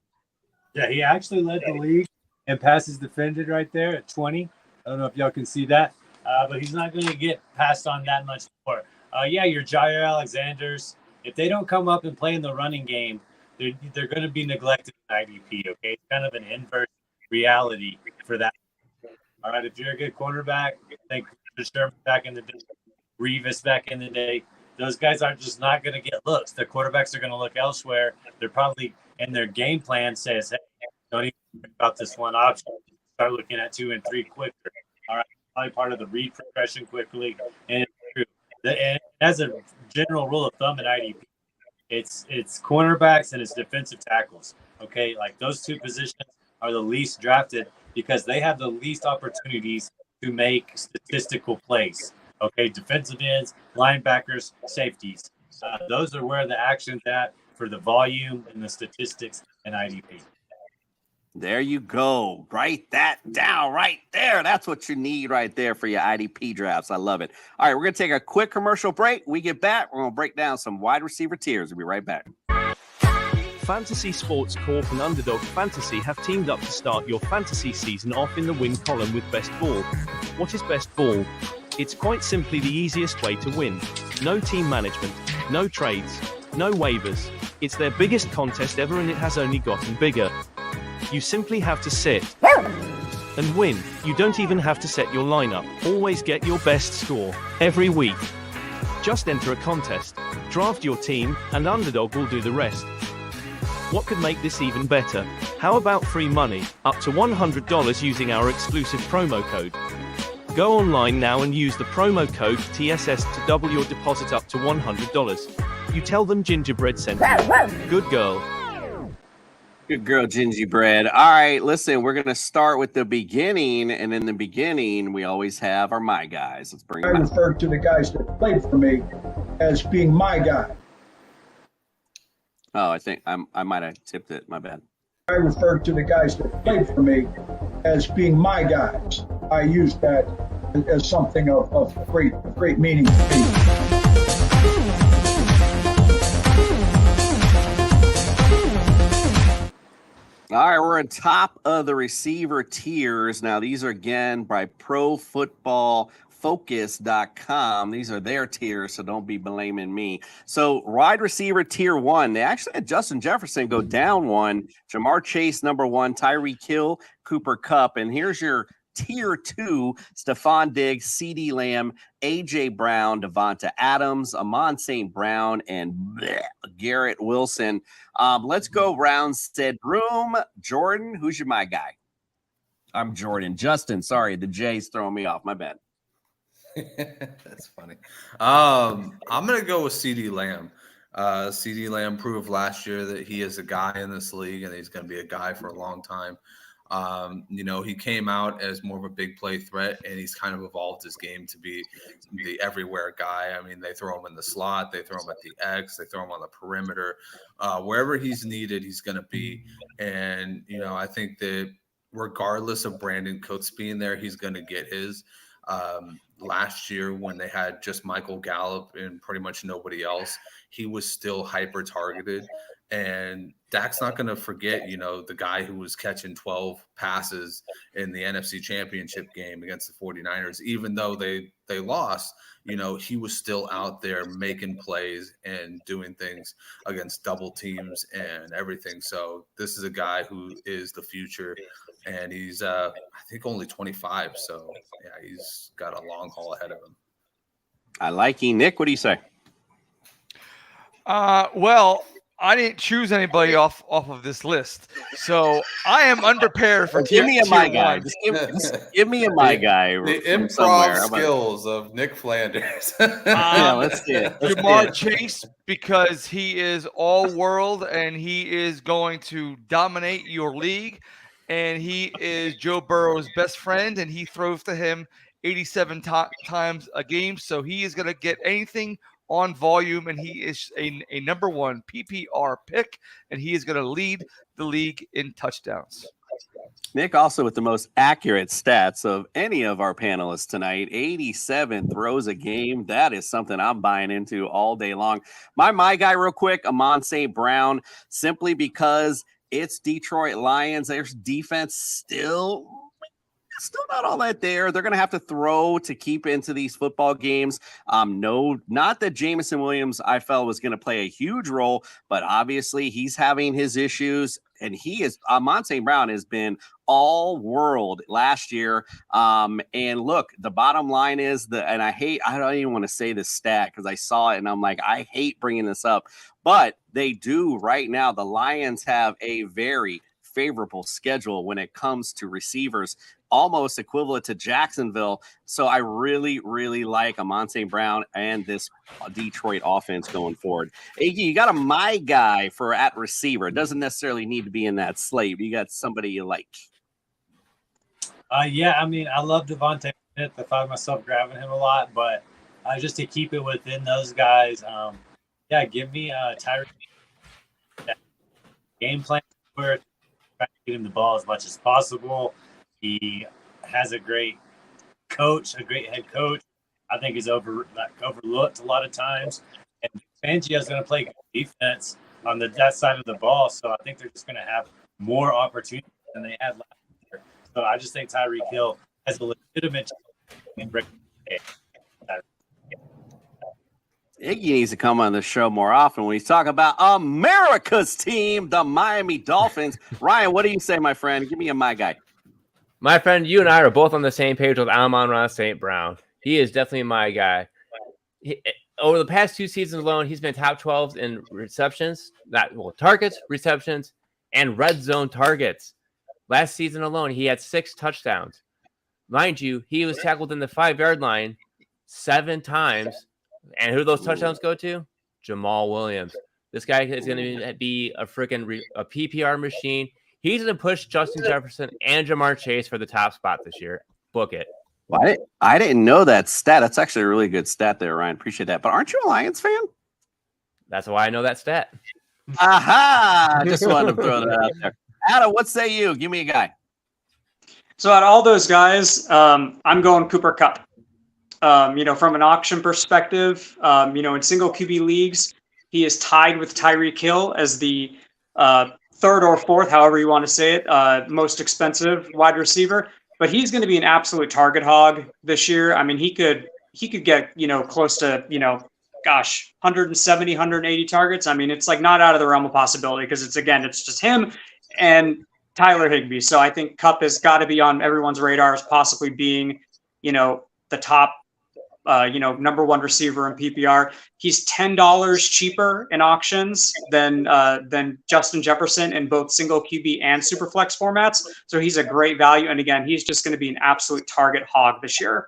Yeah, he actually led the league in passes defended right there at 20. I don't know if y'all can see that. But he's not going to get passed on that much more. Yeah, your Jair Alexanders, if they don't come up and play in the running game, they're going to be neglected in IDP, okay? It's kind of an inverse reality for that. All right, if you're a good quarterback, think Sherman back in the day, Revis back in the day, those guys aren't just not going to get looks. The quarterbacks are going to look elsewhere. They're probably in their game plan says, hey, don't even think about this one option. Start looking at 2 and 3 quicker. All right. Probably part of the read progression quickly, and it's true. And as a general rule of thumb in IDP, it's cornerbacks and it's defensive tackles. Okay, like those two positions are the least drafted because they have the least opportunities to make statistical plays. Okay, defensive ends, linebackers, safeties. Those are where the action's at for the volume and the statistics in IDP. There you go. Write that down right there. That's what you need right there for your IDP drafts. I love it. All right, we're going to take a quick commercial break. We get back, we're going to break down some wide receiver tiers. We'll be right back. Fantasy Sports Corp and Underdog Fantasy have teamed up to start your fantasy season off in the win column with Best Ball. What is Best Ball? It's quite simply the easiest way to win. No team management, no trades, no waivers. It's their biggest contest ever and it has only gotten bigger. You simply have to sit and win. You don't even have to set your lineup. Always get your best score every week. Just enter a contest, draft your team, and Underdog will do the rest. What could make this even better? How about free money, up to $100 using our exclusive promo code? Go online now and use the promo code TSS to double your deposit up to $100. You tell them Gingerbread sent you. Good girl. Good girl, Gingerbread. All right, listen, we're going to start with the beginning, and in the beginning, we always have our my guys. Let's bring them out. I refer to the guys that played for me as being my guy. Oh, I think I might have tipped it. My bad. I refer to the guys that played for me as being my guys. I use that as something of great meaning to me. All right, we're on top of the receiver tiers. Now, these are, again, by ProFootballFocus.com. These are their tiers, so don't be blaming me. So, wide receiver tier 1, they actually had Justin Jefferson go down 1, Jamar Chase number 1, Tyreek Hill, Cooper Kupp. And here's your tier 2, Stephon Diggs, CeeDee Lamb, A.J. Brown, Devonta Adams, Amon St. Brown, and Garrett Wilson. Let's go round said room. Jordan, who's your my guy? I'm Jordan. Justin, sorry, the J's throwing me off. My bad. That's funny. I'm going to go with CeeDee Lamb. CeeDee Lamb proved last year that he is a guy in this league, and he's going to be a guy for a long time. He came out as more of a big play threat, and he's kind of evolved his game to be the everywhere guy. I mean, they throw him in the slot, they throw him at the X, they throw him on the perimeter. Wherever he's needed, he's going to be. And, I think that regardless of Brandon Cooks being there, he's going to get his. Last year when they had just Michael Gallup and pretty much nobody else, he was still hyper targeted. And Dak's not going to forget, the guy who was catching 12 passes in the NFC Championship game against the 49ers, even though they lost, he was still out there making plays and doing things against double teams and everything. So this is a guy who is the future, and he's, I think, only 25. So, yeah, he's got a long haul ahead of him. I like you. Nick, what do you say? Well, I didn't choose anybody off of this list, so I am unprepared for. Give me a my guy. Just give me a my guy. The improv skills of Nick Flanders. Yeah, let's see it. Jamar Chase, because he is all world and he is going to dominate your league, and he is Joe Burrow's best friend, and he throws to him 87 times a game, so he is going to get anything on volume, and he is a number one PPR pick, and he is going to lead the league in touchdowns. Nick also with the most accurate stats of any of our panelists tonight. 87 throws a game. That is something I'm buying into all day long. My guy real quick, Amon St. Brown, simply because it's Detroit Lions. Their defense still not all that there. They're going to have to throw to keep into these football games. No, not that Jameson Williams, I felt, was going to play a huge role, but obviously he's having his issues, and Amon St. Brown has been all world last year. And look, the bottom line is I don't even want to say this stat because I saw it and I'm like, I hate bringing this up, but they do right now. The Lions have a very favorable schedule when it comes to receivers, almost equivalent to Jacksonville. So I really, really like Amon St. Brown and this Detroit offense going forward. Iggy, you got my guy for at receiver. It doesn't necessarily need to be in that slate. You got somebody you like. Yeah, I mean, I love Devontae Smith. I find myself grabbing him a lot, but just to keep it within those guys, give me Tyreek. Game plan where trying to get him the ball as much as possible. He has a great coach, a great head coach. I think he's overlooked a lot of times. And Fangio is going to play defense on that side of the ball, so I think they're just going to have more opportunities than they had last year. So I just think Tyreek Hill has a legitimate chance. Iggy needs to come on the show more often when he's talking about America's team, the Miami Dolphins. Ryan, what do you say, my friend? Give me my guy. My friend, you and I are both on the same page with Amon St. Brown. He is definitely my guy. Over the past 2 seasons alone, he's been top 12 in targets, receptions, and red zone targets. Last season alone, he had 6 touchdowns. Mind you, he was tackled in the 5-yard line 7 times. And who do those touchdowns go to? Jamal Williams. This guy is going to be a freaking a PPR machine. He's going to push Justin Jefferson and Jamar Chase for the top spot this year. Book it. Well, I didn't know that stat. That's actually a really good stat there, Ryan. Appreciate that. But aren't you a Lions fan? That's why I know that stat. Aha! I just wanted to throw that out there. Adam, what say you? Give me a guy. So out of all those guys, I'm going Cooper Kupp. From an auction perspective, in single QB leagues, he is tied with Tyreek Hill as the third or fourth, however you want to say it, most expensive wide receiver. But he's going to be an absolute target hog this year. I mean, he could get, close to, 170, 180 targets. I mean, it's like not out of the realm of possibility because it's just him and Tyler Higbee. So I think Kupp has got to be on everyone's radar as possibly being, the top number one receiver in PPR. He's $10 cheaper in auctions than Justin Jefferson in both single QB and superflex formats. So he's a great value. And again, he's just going to be an absolute target hog this year.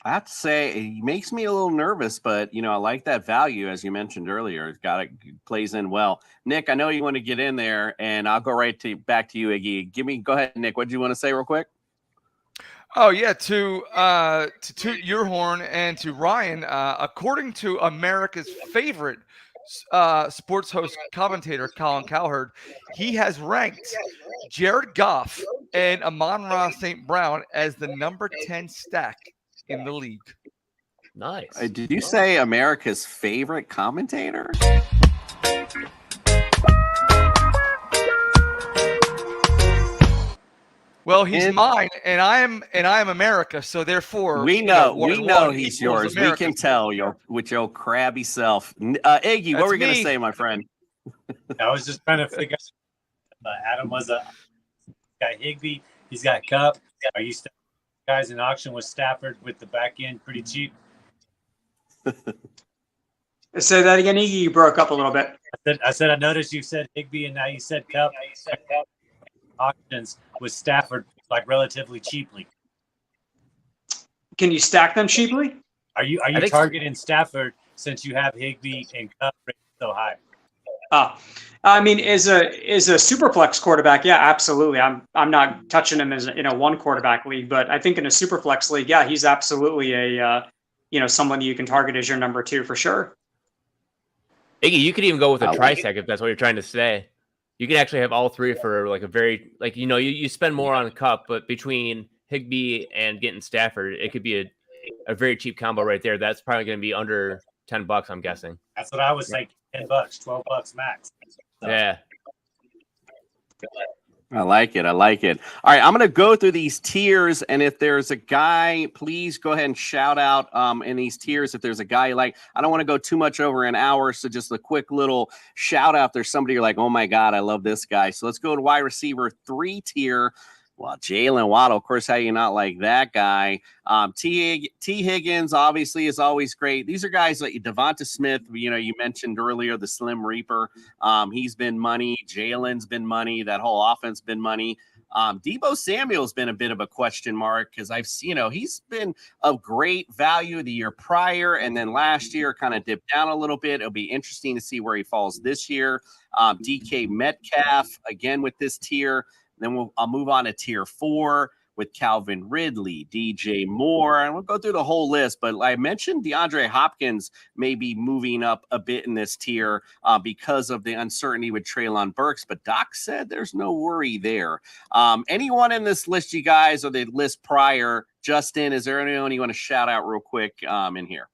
I have to say, it makes me a little nervous, but I like that value as you mentioned earlier. It plays in well. Nick, I know you want to get in there, and I'll go back to you, Iggy. Go ahead, Nick. What do you want to say real quick? Oh yeah, to toot your horn and to Ryan, according to America's favorite sports host commentator Colin Cowherd, he has ranked Jared Goff and Amon-Ra St. Brown as the number 10 stack in the league. Nice. Did you say America's favorite commentator? Well, he's And- mine, and I am America. So therefore, We you know, one we and know one he's equals yours. America. We can tell with your crabby self. Iggy, what That's were you going to me. say, my friend? I was just trying to figure out. Adam was got Higbee. He's got Cup. Are you guys in auction with Stafford with the back end pretty cheap? Say that again, Iggy. You broke up a little bit. I said I noticed you said Higbee and now you said Cup. Auctions with Stafford like relatively cheaply. Can you stack them cheaply? Are you think so. targeting Stafford since you have Higbee and Cup rated so high? I mean, is a superflex quarterback? Yeah, absolutely. I'm not touching him as in a one quarterback league, but I think in a superflex league, yeah, he's absolutely a someone you can target as your number 2 for sure. Iggy, you could even go with a I like trisec if that's what you're trying to say. You can actually have all three for like a very you spend more on Cup, but between Higbee and getting Stafford, it could be a very cheap combo right there. That's probably going to be under $10, I'm guessing. That's what I was thinking. $10, $12 max. So, Yeah. I like it. All right, I'm going to go through these tiers, and if there's a guy, please go ahead and shout out in these tiers if there's a guy you like. I don't want to go too much over an hour, so just a quick little shout out. There's somebody you're like, oh my God, I love this guy. So let's go to wide receiver 3 tier. Well, Jalen Waddle, of course, how you not like that guy? T. Higgins, obviously, is always great. These are guys like Devonta Smith, you mentioned earlier, the Slim Reaper. He's been money. Jalen's been money. That whole offense been money. Deebo Samuel's been a bit of a question mark because I've seen, he's been of great value the year prior, and then last year kind of dipped down a little bit. It'll be interesting to see where he falls this year. DK Metcalf, again, with this tier. Then I'll move on to tier 4 with Calvin Ridley, DJ Moore, and we'll go through the whole list. But I mentioned DeAndre Hopkins may be moving up a bit in this tier because of the uncertainty with Treylon Burks. But Doc said there's no worry there. Anyone in this list, you guys, or the list prior? Justin, is there anyone you want to shout out real quick in here?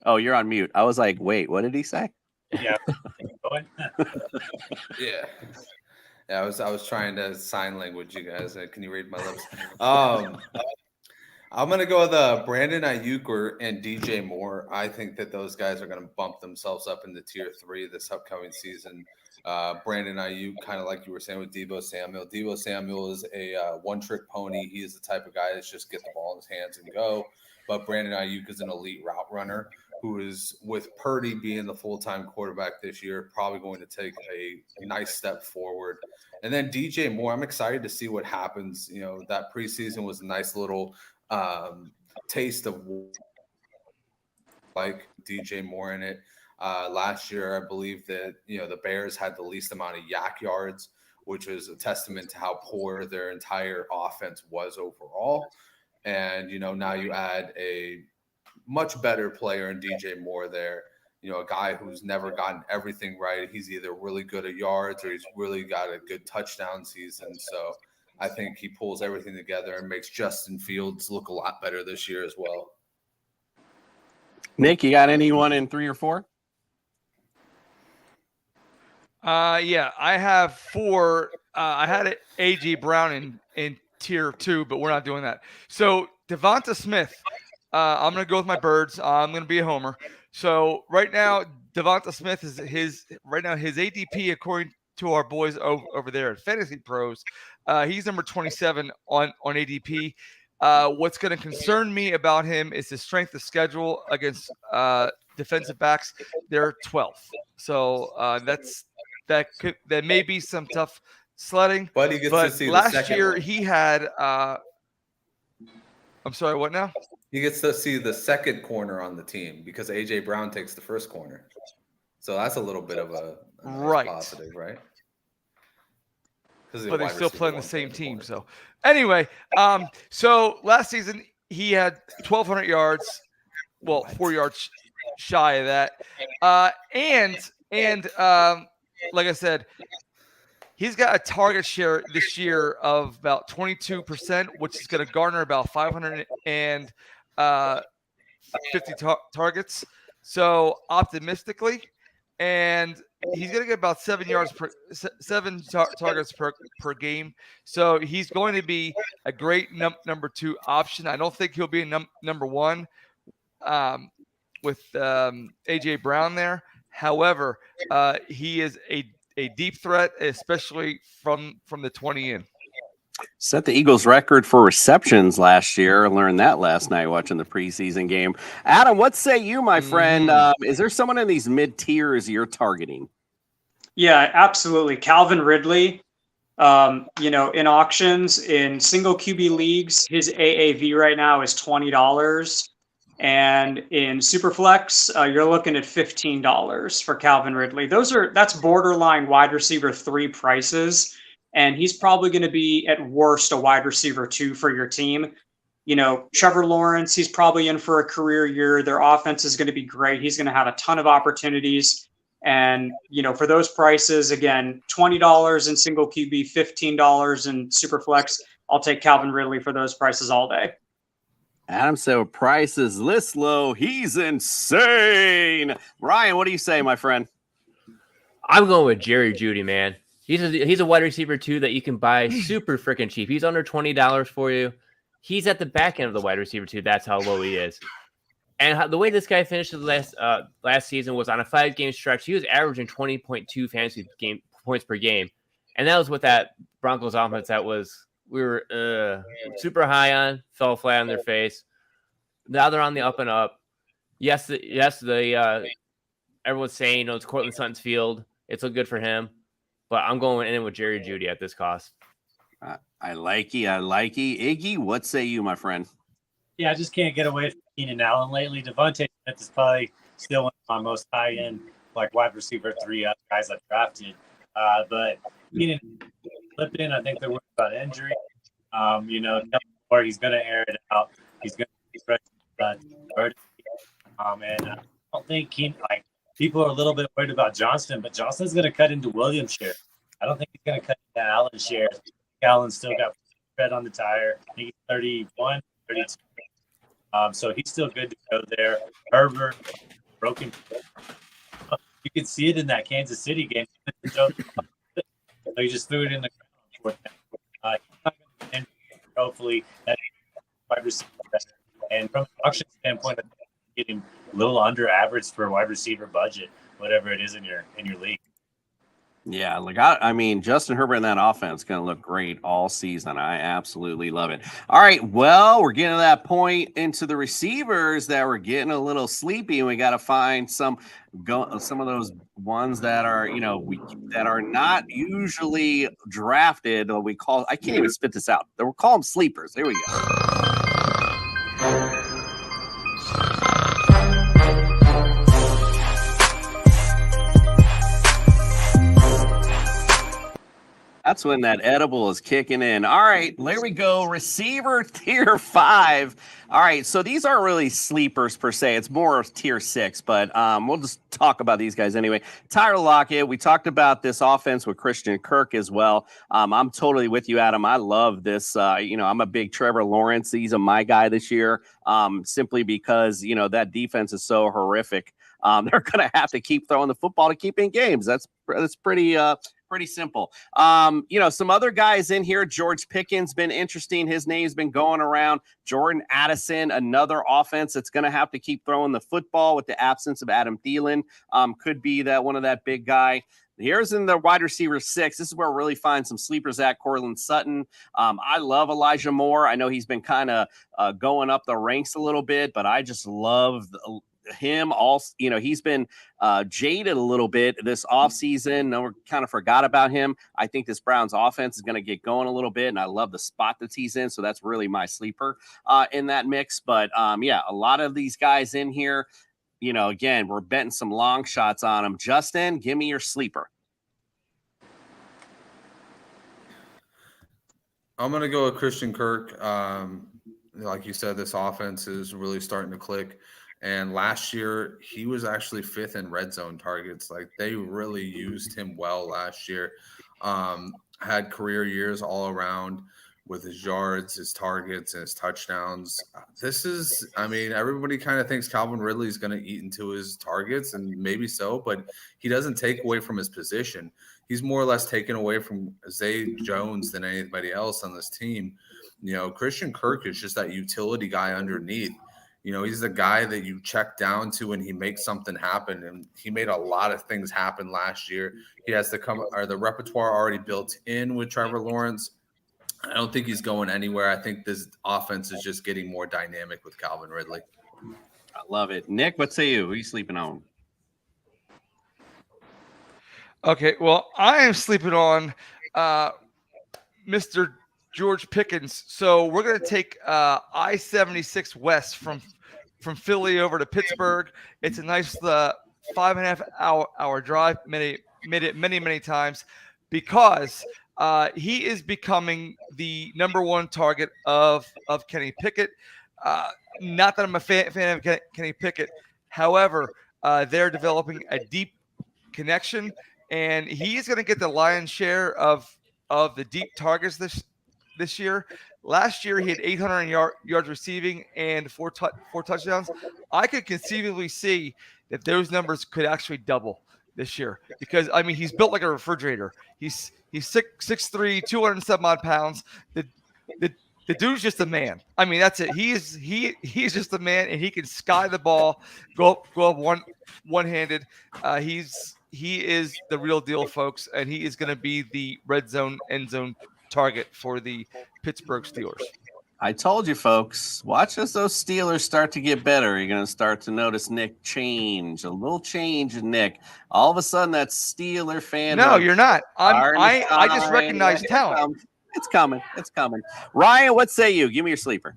Oh, you're on mute. I was like, wait, what did he say? Yeah. Yeah. I was trying to sign language, you guys. Can you read my lips? I'm gonna go with Brandon Ayuk and DJ Moore. I think that those guys are gonna bump themselves up into tier 3 this upcoming season. Brandon Ayuk, kind of like you were saying with Deebo Samuel. Deebo Samuel is a one-trick pony. He is the type of guy that's just get the ball in his hands and go. But Brandon Ayuk is an elite route runner who is, with Purdy being the full-time quarterback this year, probably going to take a nice step forward. And then DJ Moore, I'm excited to see what happens. That preseason was a nice little taste of like DJ Moore in it. Last year, I believe that, the Bears had the least amount of yak yards, which was a testament to how poor their entire offense was overall. And, now you add a much better player in DJ Moore there, a guy who's never gotten everything right. He's either really good at yards or he's really got a good touchdown season. So I think he pulls everything together and makes Justin Fields look a lot better this year as well. Nick, you got anyone in 3 or 4? Yeah, I have 4. I had A.J. Brown in tier 2, but we're not doing that. So Devonta Smith, I'm going to go with my birds. I'm going to be a homer. So right now, Devonta Smith is his ADP, according to our boys over there at Fantasy Pros. He's number 27 on ADP. What's going to concern me about him is his strength of schedule against defensive backs. They're 12th. So that may be some tough sledding. But he gets to see last the second year one. he had I'm sorry, what now? He gets to see the second corner on the team because A.J. Brown takes the first corner. So that's a little bit of a nice positive, right? But they still play on the same team. So anyway, so last season he had 1,200 yards, 4 yards shy of that. And like I said, he's got a target share this year of about 22%, which is going to garner about 550 targets. So optimistically, and he's going to get about 7 yards per targets per game. So he's going to be a great number 2 option. I don't think he'll be a number 1 with AJ Brown there. However, he is a deep threat, especially from the 20 in. Set the Eagles record for receptions last year. I learned that last night watching the preseason game. Adam, what say you, my friend? Is there someone in these mid tiers you're targeting? Yeah, absolutely. Calvin Ridley, in auctions, in single QB leagues, his AAV right now is $20. And in Superflex, you're looking at $15 for Calvin Ridley. That's borderline wide receiver 3 prices. And he's probably going to be at worst a wide receiver 2 for your team. Trevor Lawrence, he's probably in for a career year. Their offense is going to be great. He's going to have a ton of opportunities. And, for those prices, again, $20 in single QB, $15 in Superflex. I'll take Calvin Ridley for those prices all day. Adam said price is this low. He's insane. Ryan, what do you say, my friend? I'm going with Jerry Jeudy, man. He's a wide receiver 2 that you can buy super freaking cheap. He's under $20 for you. He's at the back end of the wide receiver 2. That's how low he is. And the way this guy finished the last season was on a 5-game stretch. He was averaging 20.2 fantasy points per game. And that was with that Broncos offense that we were super high on, fell flat on their face. Now they're on the up and up. Yes, everyone's saying, it's Cortland Sutton's field. It's look good for him. But I'm going in with Jerry Jeudy at this cost. I like you. Iggy, what say you, my friend? Yeah, I just can't get away from Keenan Allen lately. Devontae Smith is probably still one of my most high-end, wide receiver 3 guys I've drafted. But Keenan Flippin, I think they're worried about injury. Or he's going to air it out. He's going to be fresh. And I don't think people are a little bit worried about Johnston, but Johnston's going to cut into Williams' share. I don't think he's going to cut into Allen's share. Allen's still got tread on the tire. I think he's 31, 32. So he's still good to go there. Herbert, broken. You can see it in that Kansas City game. So he just threw it in the ground. Hopefully, that wide receiver better. And from an auction standpoint, I think getting a little under average for a wide receiver budget, whatever it is in your league. Yeah, Justin Herbert in that offense is going to look great all season. I absolutely love it. All right, well, we're getting to that point into the receivers that we're getting a little sleepy, and we got to find some of those ones that are, that are not usually drafted. Or I can't even spit this out. We'll call them sleepers. There we go. That's when that edible is kicking in. All right, there we go. Receiver tier 5. All right, so these aren't really sleepers per se. It's more tier 6, but we'll just talk about these guys anyway. Tyler Lockett, we talked about this offense with Christian Kirk as well. I'm totally with you, Adam. I love this. I'm a big Trevor Lawrence. He's my guy this year simply because, that defense is so horrific. They're going to have to keep throwing the football to keep in games. That's pretty simple. Some other guys in here. George Pickens been interesting. His name's been going around. Jordan Addison, another offense that's going to have to keep throwing the football with the absence of Adam Thielen. Could be that one of that big guy. Here's in the wide receiver 6. This is where we'll really find some sleepers at. Cortland Sutton. I love Elijah Moore. I know he's been kind of going up the ranks a little bit, but I just love him. Also, he's been jaded a little bit this offseason. No, we kind of forgot about him. I think this Browns offense is going to get going a little bit, and I love the spot that he's in. So that's really my sleeper in that mix. But a lot of these guys in here, again, we're betting some long shots on them. Justin, give me your sleeper. I'm going to go with Christian Kirk. Like you said, this offense is really starting to click. And last year, he was actually 5th in red zone targets. They really used him well last year. Had career years all around. with his yards, his targets, and his touchdowns. This is, I mean, everybody kind of thinks Calvin Ridley is going to eat into his targets, and maybe so, but he doesn't take away from his position. He's more or less taken away from Zay Jones than anybody else on this team. You know, Christian Kirk is just that utility guy underneath. You know, he's the guy that you check down to and he makes something happen. And he made a lot of things happen last year. He has the repertoire already built in with Trevor Lawrence. I don't think he's going anywhere. I think this offense is just getting more dynamic with Calvin Ridley. I love it. Nick, what say you? Who are you sleeping on? Okay, well, I am sleeping on Mr. George Pickens. So we're going to take I-76 west from Philly over to Pittsburgh. It's a nice 5.5 hour drive. Made it many times because he is becoming the number one target of Kenny Pickett. Not that I'm a fan of Kenny Pickett. However, they're developing a deep connection, and he's going to get the lion's share of the deep targets this year. Last year, he had 800 yards receiving and four touchdowns. I could conceivably see that those numbers could actually double this year because, I mean, he's built like a refrigerator. He's 6'3", 207 odd pounds. The dude's just a man. I mean, that's it. He's just a man, and he can sky the ball, go up one-handed. He is the real deal, folks, and he is going to be the red zone, end zone target for the Pittsburgh Steelers. I told you, folks, watch as those Steelers start to get better. You're going to start to notice Nick change, a little change in Nick. All of a sudden, that Steeler fan. No, you're not. I just recognize talent. It's coming. It's coming. Ryan, what say you? Give me your sleeper.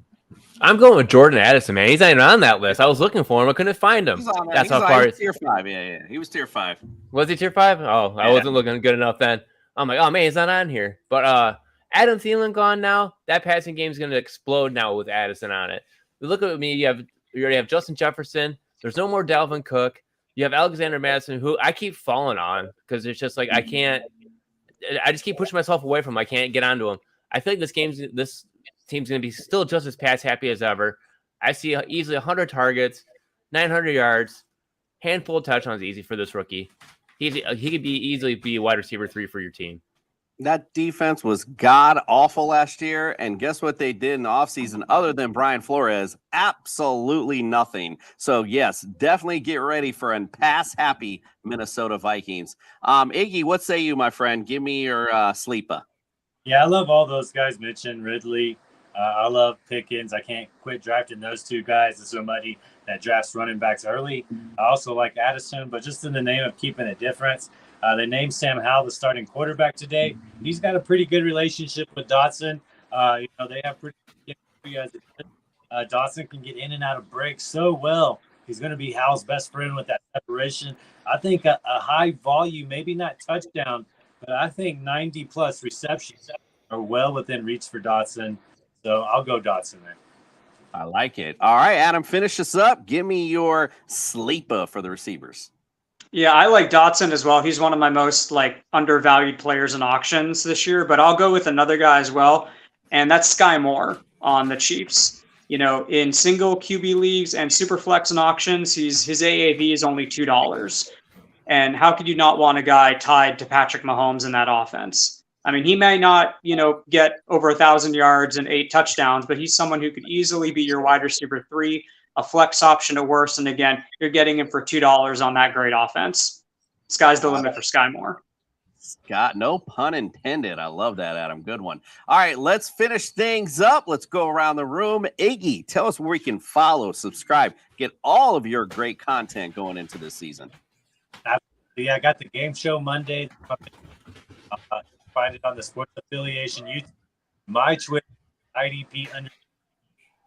I'm going with Jordan Addison, man. He's not even on that list. I was looking for him. I couldn't find him. That's how far it's tier 5. Yeah. He was tier 5. Was he tier 5? Oh, I wasn't looking good enough then. I'm like, oh man, he's not on here. But Adam Thielen gone now. That passing game is going to explode now with Addison on it. You look at me. You already have Justin Jefferson. There's no more Dalvin Cook. You have Alexander Madison, who I keep falling on because it's just like I just keep pushing myself away from him. I can't get onto him. I think this team's going to be still just as pass happy as ever. I see easily 100 targets, 900 yards, handful of touchdowns easy for this rookie. He could easily be wide receiver 3 for your team. That defense was god awful last year, and guess what they did in the offseason other than Brian Flores? Absolutely nothing. So yes, definitely get ready for a pass happy Minnesota Vikings. Iggy, what say you, my friend? Give me your sleeper. Yeah, I love all those guys mentioned. Ridley, I love Pickens. I can't quit drafting those two guys. There's somebody that drafts running backs early. I also like Addison, but just in the name of keeping a difference, they named Sam Howell the starting quarterback today. He's got a pretty good relationship with Dotson. They have pretty good. Dotson can get in and out of breaks so well. He's going to be Howell's best friend with that separation. I think a high volume, maybe not touchdown, but I think 90-plus receptions are well within reach for Dotson. So I'll go Dotson there. I like it. All right, Adam, finish this up. Give me your sleeper for the receivers. Yeah, I like Dotson as well. He's one of my most undervalued players in auctions this year, but I'll go with another guy as well, and that's Sky Moore on the Chiefs. In single QB leagues and super flex in auctions, his AAV is only $2. And how could you not want a guy tied to Patrick Mahomes in that offense? I mean, he may not, get over 1,000 yards and 8 touchdowns, but he's someone who could easily be your wide receiver 3, a flex option at worst. And again, you're getting him for $2 on that great offense. Sky's the limit for Sky Moore. Scott, no pun intended. I love that, Adam. Good one. All right, let's finish things up. Let's go around the room. Iggy, tell us where we can follow, subscribe, get all of your great content going into this season. Absolutely. I got the game show Monday. Find it on the Sports Affiliation YouTube, my Twitter, IDP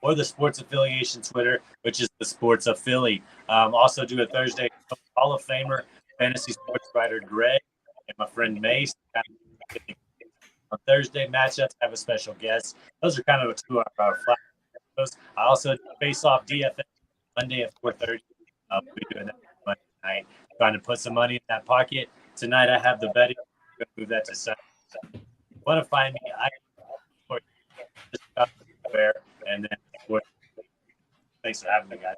or the Sports Affiliation Twitter, which is the Sports Affili. Also do a Thursday Hall of Famer, fantasy sports writer Greg, and my friend Mace. On Thursday matchups, have a special guest. Those are kind of 2 hour flat shows. I also do Face Off DFS Monday at 4:30. We'll be doing that Monday night. Trying to put some money in that pocket. Tonight I have the betting. Move that to Sunday. Want to find me? Thanks for having me, guys.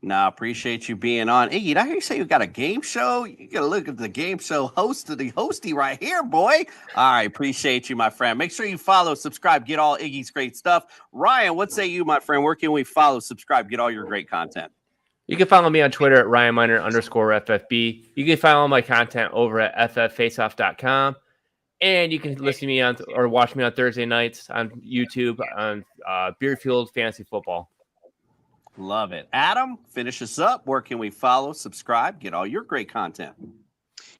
No, appreciate you being on. Iggy, did I hear you say you got a game show? You got to look at the game show host of the hosty right here, boy. All right, appreciate you, my friend. Make sure you follow, subscribe, get all Iggy's great stuff. Ryan, what say you, my friend? Where can we follow, subscribe, get all your great content? You can follow me on Twitter at RyanMiner_FFB. You can find all my content over at fffaceoff.com. And you can listen to me on or watch me on Thursday nights on YouTube on Beerfield Fantasy Football. Love it. Adam, finish us up. Where can we follow, subscribe, get all your great content?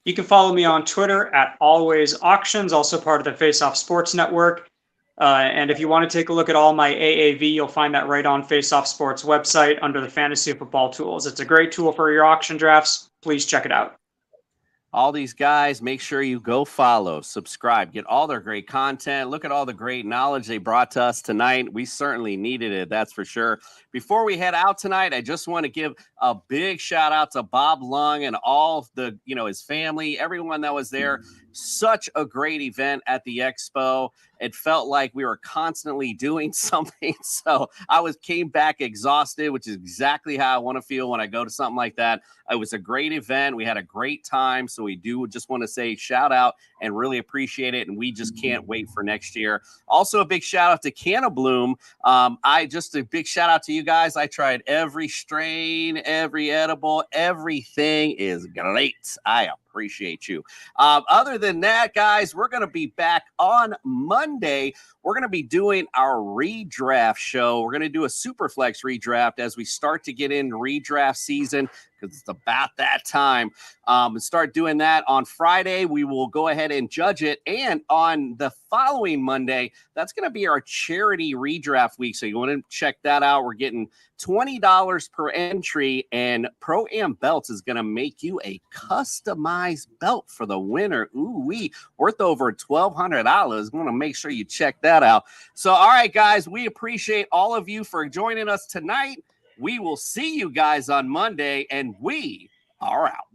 You can follow me on Twitter at Always Auctions, also part of the Face Off Sports Network. And if you want to take a look at all my AAV, you'll find that right on Face Off Sports website under the Fantasy Football Tools. It's a great tool for your auction drafts. Please check it out. All these guys, make sure you go follow, subscribe, get all their great content. Look at all the great knowledge they brought to us tonight. We certainly needed it, that's for sure. Before we head out tonight, I just want to give a big shout out to Bob Lung and all the, his family, everyone that was there. Such a great event at the Expo. It felt like we were constantly doing something. So I came back exhausted, which is exactly how I want to feel when I go to something like that. It was a great event. We had a great time. So we do just want to say shout out and really appreciate it. And we just can't wait for next year. Also, a big shout out to Canna Bloom. Just a big shout out to you guys. I tried every strain, every edible, everything is great. I appreciate you. Other than that, guys, we're going to be back on Monday. We're going to be doing our redraft show. We're going to do a Superflex redraft as we start to get in redraft season, because it's about that time. And start doing that on Friday. We will go ahead and judge it. And on the following Monday, that's going to be our charity redraft week. So you want to check that out. We're getting $20 per entry, and Pro Am Belts is going to make you a customized belt for the winner. Ooh-wee, worth over $1,200. Want to make sure you check that out. So, all right, guys, we appreciate all of you for joining us tonight. We will see you guys on Monday, and we are out.